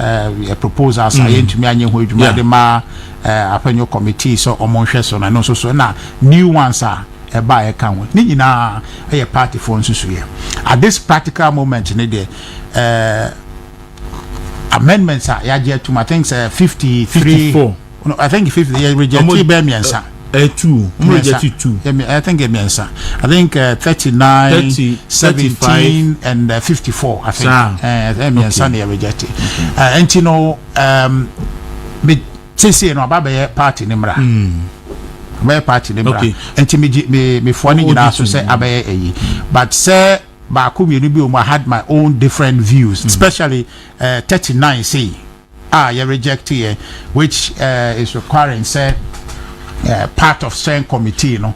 proposals ayentumi anye ho adwuma de ma apanyo committee so omo hwe so na no so na new ones eba kan wo ni nyina e party for nsusu ye at this practical moment ne de amendments ya je to I think 53 no I think 50 ya reject be miensa 2. Rejected 2. I think it means I think 39, 17, and 54. I think. Okay. Rejected. And you know, me say no about party nimra. Party nimra. And me for you now so say abaye. But say I had my own different views, especially 39 say you reject here, which is requiring say part of steering committee, you know,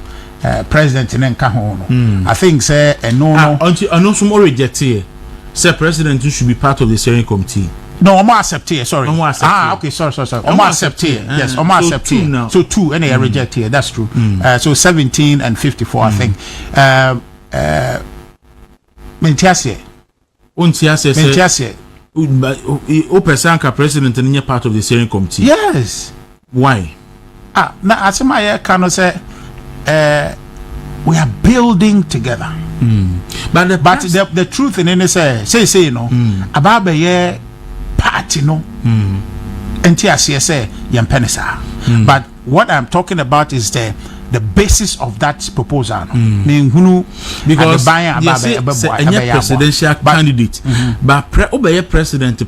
president in Nkahono. I think say no some reject here. Say president should be part of the steering committee. No, I'm accept here. Sorry. Okay. Sorry. I'm accept here. Yes, I'm accept here. So 2 and I reject here. That's true. So 17 and 54, I think. Mentiase. Opesanka president and part of the steering committee. Yes. Why? Now as my cannot say we are building together. But the truth in any say you know about the party no NTS say yampenesa. But what I'm talking about is the basis of that proposal. Because a presidential candidate, but president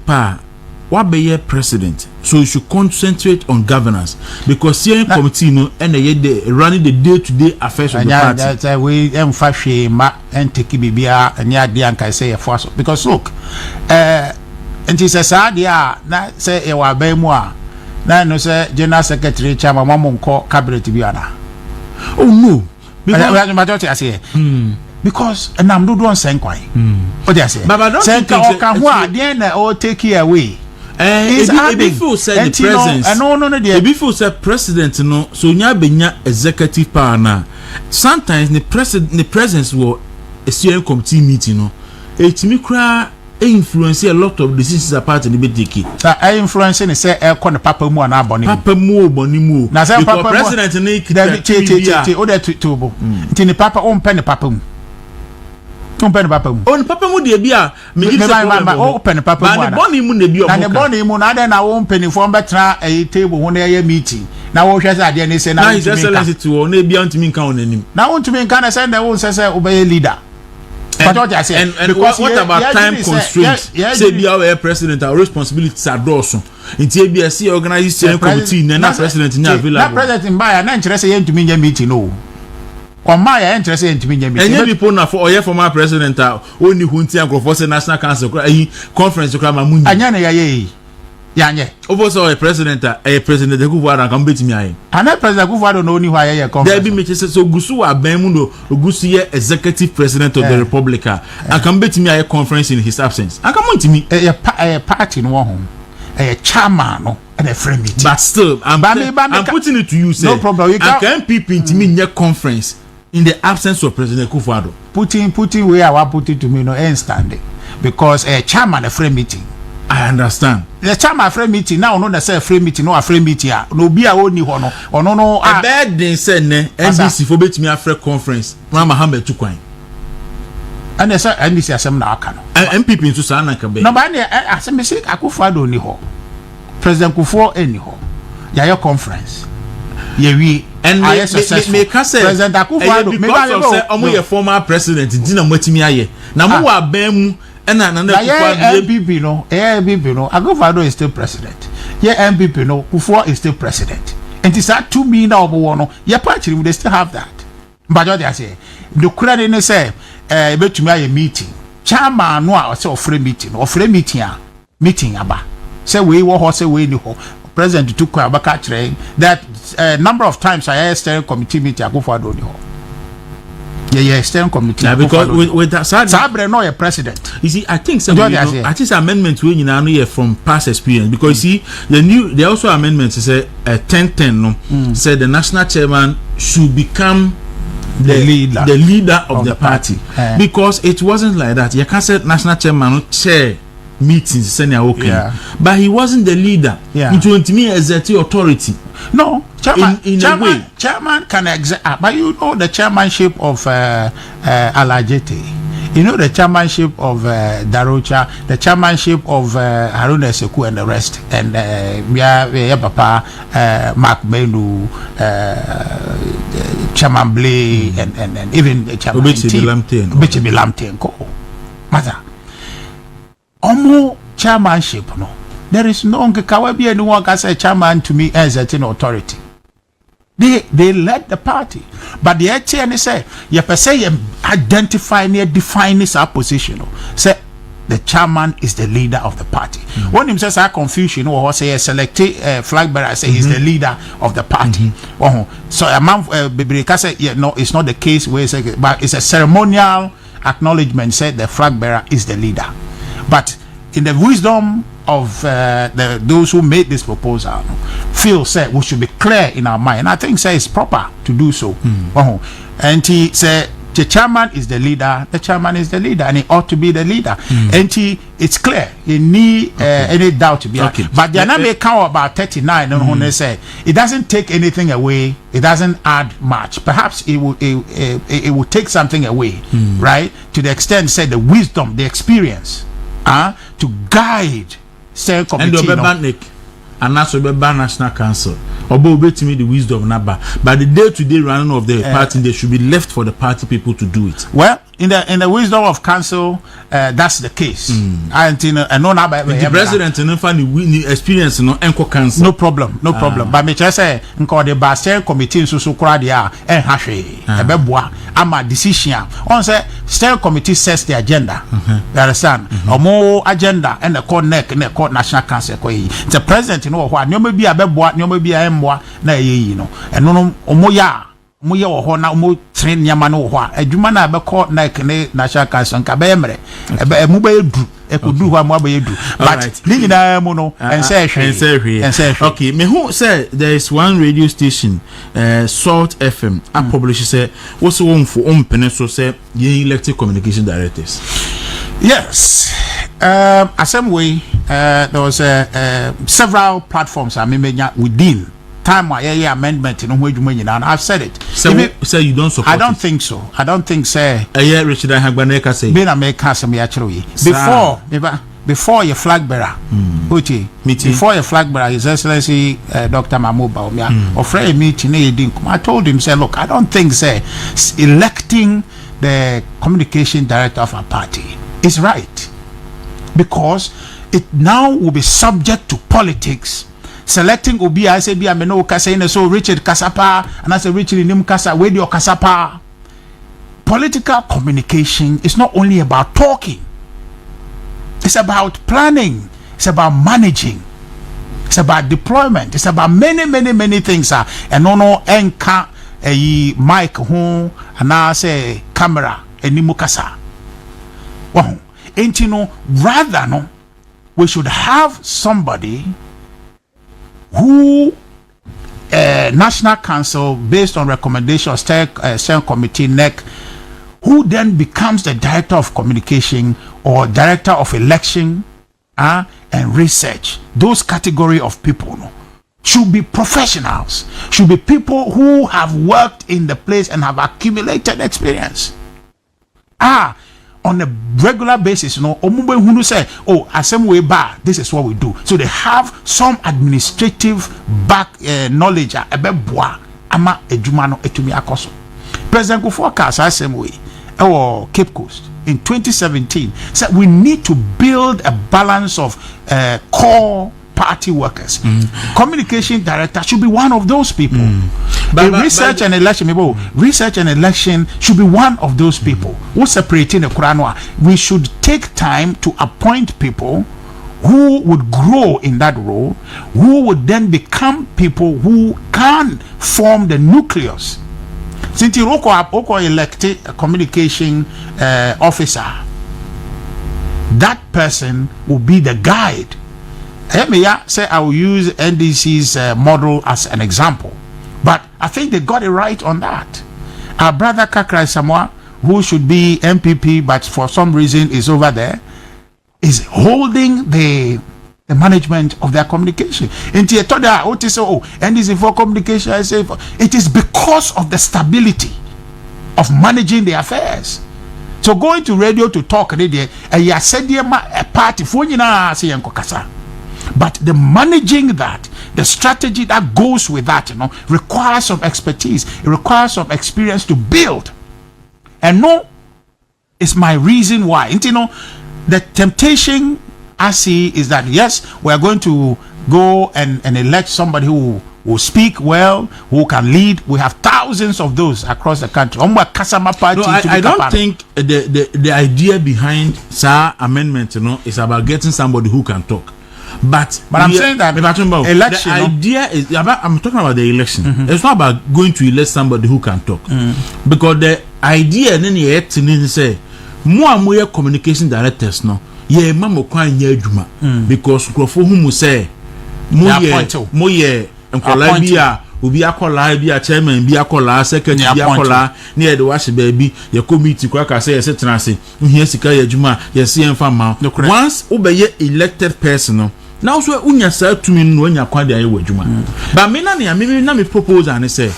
what be president, so you should concentrate on governance because steering committee no and running the day-to-day affairs of the party. That's we and take bibia and ya say first because look and it says na say e wa ba mu a na no say general secretary chairman mamonko cabinet biana. Oh no, because and I'm not saying quite. What do I say? But I don't think take it away. Before said the presence. Before said president no so nya benya executive power na. Sometimes the presence will a steering committee meeting no. Etimi kra influence a lot of decisions apart in the BTK. I influence ni say e kon papa mu na aboni. Papa mu oboni mu. Na say papa president ni kita o de tubo. Nti ni papa o mpe ni papa mu. Tumpen papa mu. On papa mu de bia me give say o pen papa mu. Na boni mu na bi o. Na boni mu na de na wo mpeni fo betra e table ho na ye meeting. Na wo hwese ade ni say na his excellency to na bia ntimi nka on anim. Na wo ntimi nka na say na wo say obey leader. And what about time constraints? Say be our president, our responsibilities are dorsum. In TBSC organization committee, na president na available. Na president mbaya na interest ye ntumi nya meeting no. Kwa mbaya interest ye ntumi nya meeting. Enye people na for oye former president oni hunti ankrofo say national council conference kra ma munyi. Anya na ye. Yanye. Over so a president president Kufuor kan betimi aye. Ana president Kufuor no oni hwa ye conference. There be me so gusu wa ban mu no gusu ye executive president of the republic and kan betimi aye conference in his absence. Aka montimi party no ho. Chairman no and a friend meeting. But still I'm putting it to you say. No problem. You can people intimi nye conference in the absence of President Kufuor. Putting where I put it to me no standing because a chairman a friend meeting. I understand. The chairman a friend meeting now no say free meeting no a free meeting no be a oni ho no ono no a bad day say ne NBC for betimi afre conference Mama Hambe tu kwan. And say NBC asem na aka no. NPP nso sa na ka be. No ba ne asem say Akufo-Addo ni ho. President Kufuor eni ho. Ya your conference. Ye wi and me can say President Akufo-Addo me ba say omo ye former president dina matimi aye. Na mo wa ban mu na NPP no Akufo-Addo is still president. Yeah, NPP no Kufuor is still president. And it's that 2 million obo no ye party they still have that. But they say the credit they say betumi aye meeting. Chairman no a say ofre meeting aba. Say we wo ho say we ni ho. President took abaka kire that number of times I steering committee meeting Akufo-Addo ni ho. Yeah, steering committee. Yeah, because with that Sabre no a president. You see, I think some I think amendments we now know from past experience because you see there also amendments say 1010 no say the national chairman should become the leader of the party because it wasn't like that. You can't say national chairman chair meetings but he wasn't the leader. It went me exert authority. No, chairman can exert, but you know the chairmanship of Alajete You know, the chairmanship of Darocha, the chairmanship of Haruna Seku and the rest, and Papa Mark Benu, Chairman Blay, and even the chairman Bichibi Lamte. Mother, Omo chairmanship, no. There is no Kawabi anyone can say chairman to me as an authority. They led the party, but the HN say you per se identify and define this opposition. Say the chairman is the leader of the party. When him says confusion or say select flag bearer, say he's the leader of the party. So a man say yeah, no, it's not the case where it's but it's a ceremonial acknowledgement. Said the flag bearer is the leader, but in the wisdom of those who made this proposal, feel said we should be clear in our mind, and I think say it's proper to do so. And he said the chairman is the leader. The chairman is the leader, and he ought to be the leader. And it's clear. You need any doubt to be. But the another count about 39. And they say it doesn't take anything away. It doesn't add much. Perhaps it will take something away, right? To the extent say the wisdom, the experience, to guide. Say committee. And that's what National Council. About me the wisdom number, but the day-to-day running of the party, they should be left for the party people to do it. Well, in the wisdom of council, that's the case. And the president and the experience no council. No problem. But me just say, the Bastille committee so crowd and hashe ama decision. On say steering committee sets the agenda. You understand? Or more agenda and the court neck and the court national council. The president, you know what? No maybe a beboa, no maybe a emboa, na you know, and no moya. Muya or na mo train yamano wa adwuma na be call na kene national council nka be emre e mu be edu e ko du wa mo be edu but ni nyina mu no en say hwe okay me who say there is one radio station Salt FM I publish say wo so won for ompene so say ye elected communication directors. Yes, same way there was several platforms I mean within time amendment in and I've said it. So say you don't support I don't think so. I don't think say Richard Hagbaneka say being American some actually before your flag bearer before your flag bearer His Excellency Dr. Mahmoud Bawumia offered me I told him say look I don't think say electing the communication director of a party is right because it now will be subject to politics. Selecting Obi, I say, be a meno kasa so Richard Kasapa, and I say Richard Nim Kasa, radio Kasapa. Political communication is not only about talking, it's about planning, it's about managing, it's about deployment, it's about many things. And no enka a mic home, and I say camera, and Nimukasa. Wow, ain't you know, rather, no, we should have somebody who National Council based on recommendation of steering committee NEC who then becomes the director of communication or director of election and research. Those category of people should be professionals, should be people who have worked in the place and have accumulated experience. On a regular basis, who say, same way back, this is what we do. So they have some administrative back knowledge. Ama ejumano etumi akoso. President Kufuor same way. Cape Coast in 2017 said we need to build a balance of core party workers. Communication director should be one of those people. But research and election should be one of those people. Who separating the Quran? We should take time to appoint people who would grow in that role, who would then become people who can form the nucleus. Since you elected a communication officer, that person will be the guide. Say I will use NDC's model as an example, but I think they got it right on that. Our brother Kakrai Samoa, who should be NPP but for some reason is over there, is holding the management of their communication. NDC for communication, I say it is because of the stability of managing the affairs. So going to radio to talk, I said a party for you na say kasa. But the managing that, the strategy that goes with that, requires some expertise. It requires some experience to build. And no, it's my reason why. The temptation I see is that yes, we are going to go and elect somebody who will speak well, who can lead. We have thousands of those across the country. I don't think the idea behind amendment, is about getting somebody who can talk. But I'm saying that election, the idea is I'm talking about the election. It's not about going to elect somebody who can talk, because the idea then you say more communication directors mamo kwan nya adwuma because krofo hu say nkola bia obi akola bia chairman bia akola secretary bia akola na ye de wahye baabi ye committee kwa ka say ye setrase uhia sika ye adwuma ye se emfa ma once obeye elected person now so unya sa tumi no anya kwa de aye wadwuma but me na me proposal ne say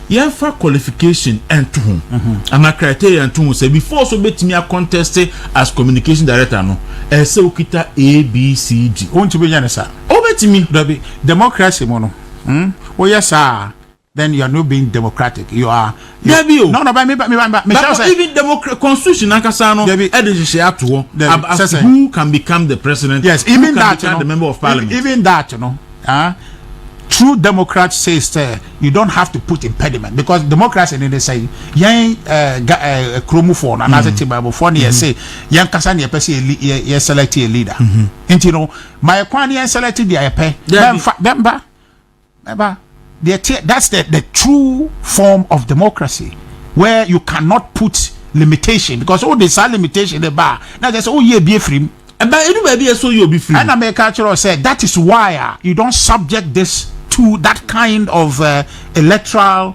ye fa qualification and to and a criteria and to say before so betimi a contest as communication director no e say okita ABCD won to be nya sa obetimi democracy mo no oh yes sir, then you are not being democratic. You are no but even democratic constitution ankasa no e dey share ato who can become the president. Yes, even that the member of parliament, even that true Democrats says you don't have to put impediment, because democracy in they say yan chromophone and as a table for you say yan kasa ne person you select a leader. My kwani selected the ep that's the true form of democracy, where you cannot put limitation, because all the limitation the bar now there's be free. But anybody so you'll be free. And America said that is why you don't subject this to that kind of electoral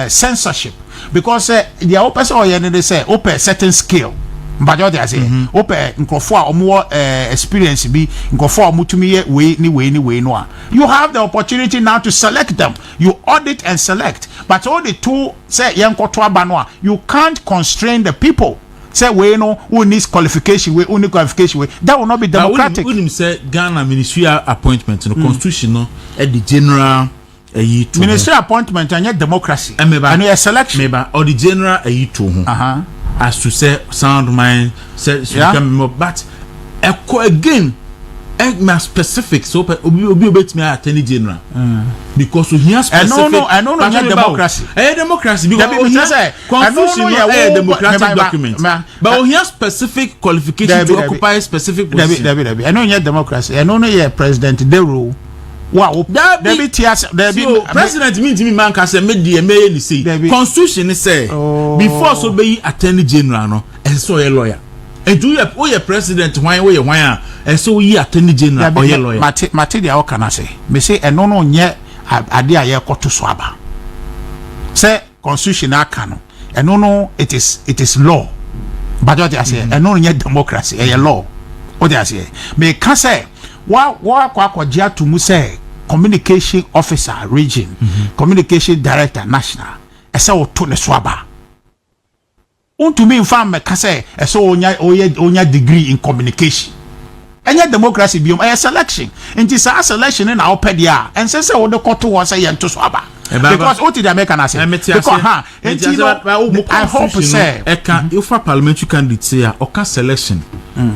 censorship, because the open they say open certain skill. But what they say open nkofo more experience be nkofo mutumi we no. You have the opportunity now to select them. You audit and select. But all the two say yankoto abanwa, you can't constrain the people. Say we know who needs qualification, we only qualification way. That will not be democratic. When say Ghana ministerial appointment in the constitution no at the general ministerial appointment and yet democracy. And your selection or the general as to say sound mind say but again specific so obi bet me attorney general because we hear specific I know democracy because constitution is democratic document but we hear specific qualification to occupy specific position. I know you democracy I know you president the rule. Wow, president means me man can say me ni say constitution say before so be attorney general no and so a lawyer and do you president why and so you attorney general or your lawyer mate dia o kana say me say eno no nye ade aye koto so aba say constitution aka no eno no it is law but what I say eno no nye democracy e law what I say me can say wa kwa to mu say communication officer region communication director national ese o to ne so aba Wontumi infam me ka say ese onya degree in communication enya democracy biom a selection nti sa selection na opedi a ense se wo de koto wo say yento so aba because what did American say because I hope say if a parliamentary candidate say oka selection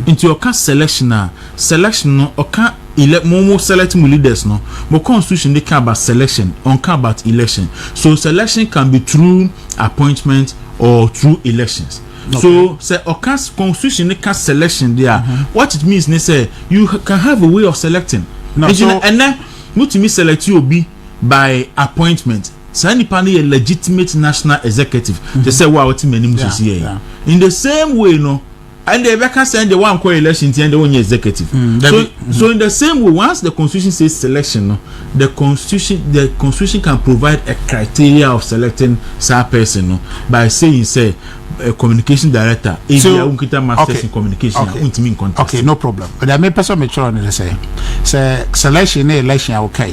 into oka selection no oka mo select leaders no mo constitution they can about selection on can about election, so selection can be through appointment or through elections. So say oka constitution they can selection there what it means they say you can have a way of selecting and then Wontumi select you be by appointment. Sani pani a legitimate national executive. They say wow what many in the same way no and they can send the one co-election and the one executive. So in the same way, once the constitution says selection no, the constitution can provide a criteria of selecting that person no, by saying say a communication director. So, masters in communication. Okay, no problem. But I may person me try to say selection election okay.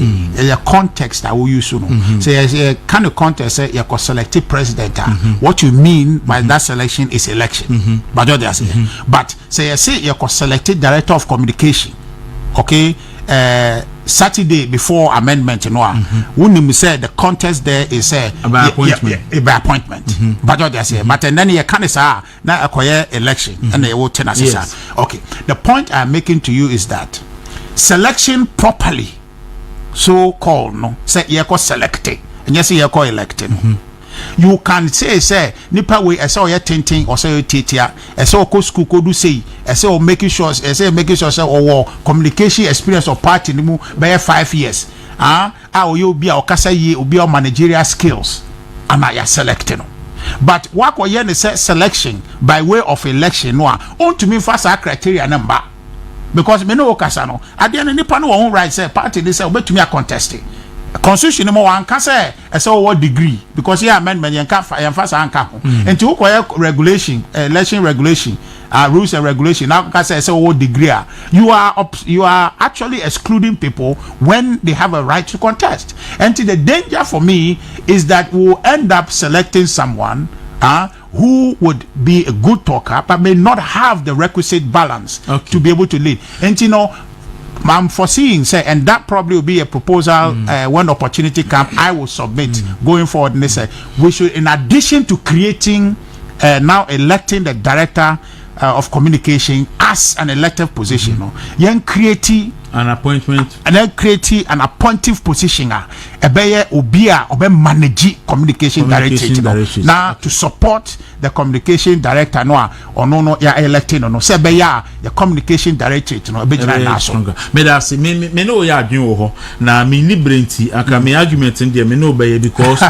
A context I will use say a kind of context say you can select president. What you mean by that selection is election. But what they say. But say you can select director of communication. Okay. Saturday before amendment, you know, when said the contest there is by appointment. By appointment. But what they say, but then you can't say now acquire election and they will turn us. Okay. The point I'm making to you is that selection properly, so called, no, say you call selected, and yes, you call elected. You can say nipa we I saw your tinting or say titia I saw ko school ko do say I say making sure say or communication experience of party ni mu by 5 years you be our kasa ye obi our managerial skills and I selecting. But what we hear say selection by way of election no on to me first criteria number because me no kasa no at the end nipa no won right say party they say obetumi a contest. Constitution no one can say what degree because here amendment you can fast and to regulation election regulation rules and regulation now can say what degree you are actually excluding people when they have a right to contest. And the danger for me is that we'll end up selecting someone who would be a good talker but may not have the requisite balance to be able to lead. And I'm foreseeing and that probably will be a proposal when opportunity comes I will submit going forward. And they say we should, in addition to creating now electing the director of communication as an elective position, creating an appointment and then creating an appointive position obe manage communication director now to support the communication director no ya electing no say the communication director no be na stronger me da say me no ya adwen wo ho na me liberty aka me argument in there me no be because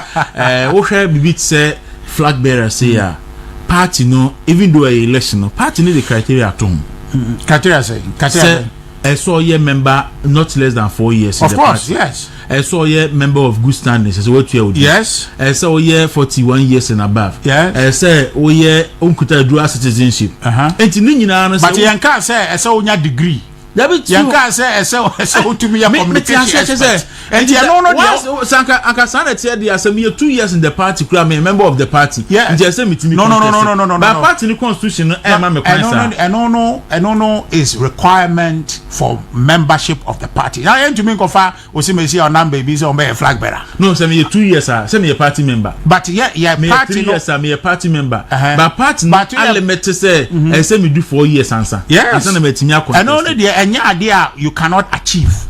wo hwe bibi say flag bearer say ya party no even though a election no party need the criteria to criteria say I saw a member not less than 4 years. Of course, yes. I saw a member of good standing. So what you would do? Yes. I saw a 41 years and above. Yes. I say oh yeah, dual citizenship. And but you can't say I saw your degree. You can't say to me a communication. And you know Sanka said there are 2 years in the party. I'm a member of the party. Yeah. Just no. But party constitution. I don't know is requirement for membership of the party. Now you mean kofa osimesi or nan babies or a flag bearer. No, say me 2 years say me a party member. But me party 3 years me a party member. But party element say I say me do 4 years answer. Yes. And only the idea you cannot achieve.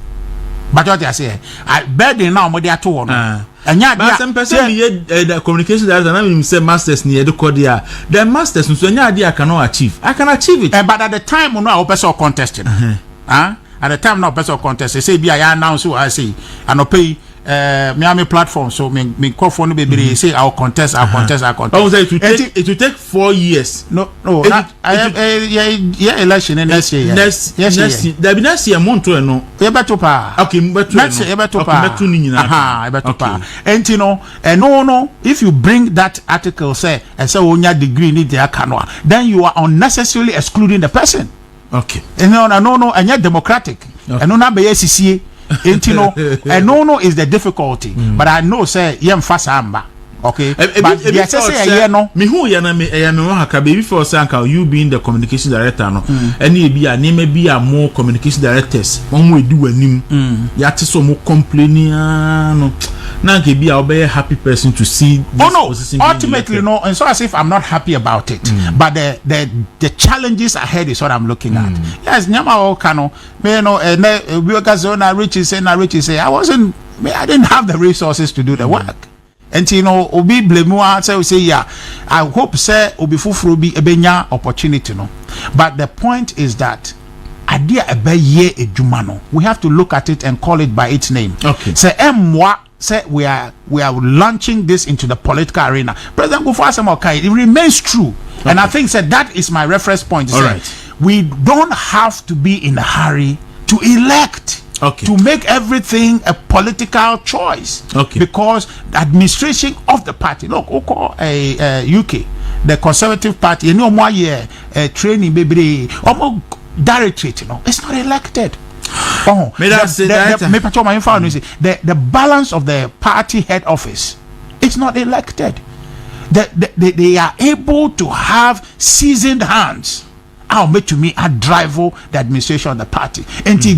But what I say, I bet now more there to and some person the communication that I say masters near the Kodia. The masters so any idea I cannot achieve. I can achieve it. But at the time when I person contesting. At the time now person contest, they say be I announce who I say and pay Miami platform so me call for no baby say I'll contest. Oh, it will take 4 years. No election next year. Next year. There be next year month no. E beto pa. Okay, next year beto pa. Beto pa. And you know, no if you bring that article say onya degree need the kanwa, then you are unnecessarily excluding the person. Okay. And no and yet democratic. And no na be CCA. And no is the difficulty, but I know say yem fast amba. Okay, but yes, say no. Me who ya na me haka baby for sanka you being the communication director no. Any be a name be a more communication directors. One we do anim. Ya te so mo complaining no. Na ke be a be a happy person to see. Ultimately no, and so as if I'm not happy about it. But the challenges ahead is what I'm looking at. Yes, nyama o kano. Me no we got zona riches say I didn't have the resources to do the work. And obi blame say yeah, I hope say obi fufuro bi ebenya opportunity no. But the point is that idea ebeye edwuma no. We have to look at it and call it by its name. Okay. Say we are launching this into the political arena. President Kufuor it remains true. Okay. And I think that is my reference point. All right. We don't have to be in a hurry to elect. to make everything a political choice. Okay. Because the administration of the party, look, UK, the Conservative Party, you know, more year training, baby, almost directorate, you know, it's not elected. Oh, the balance of the party head office, it's not elected. They are able to have seasoned hands. I'll make to me a driver the administration of the party. And you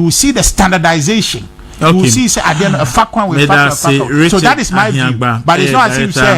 will see the standardization. You will see a fact one with fact. So that is my view. But it's not as if you say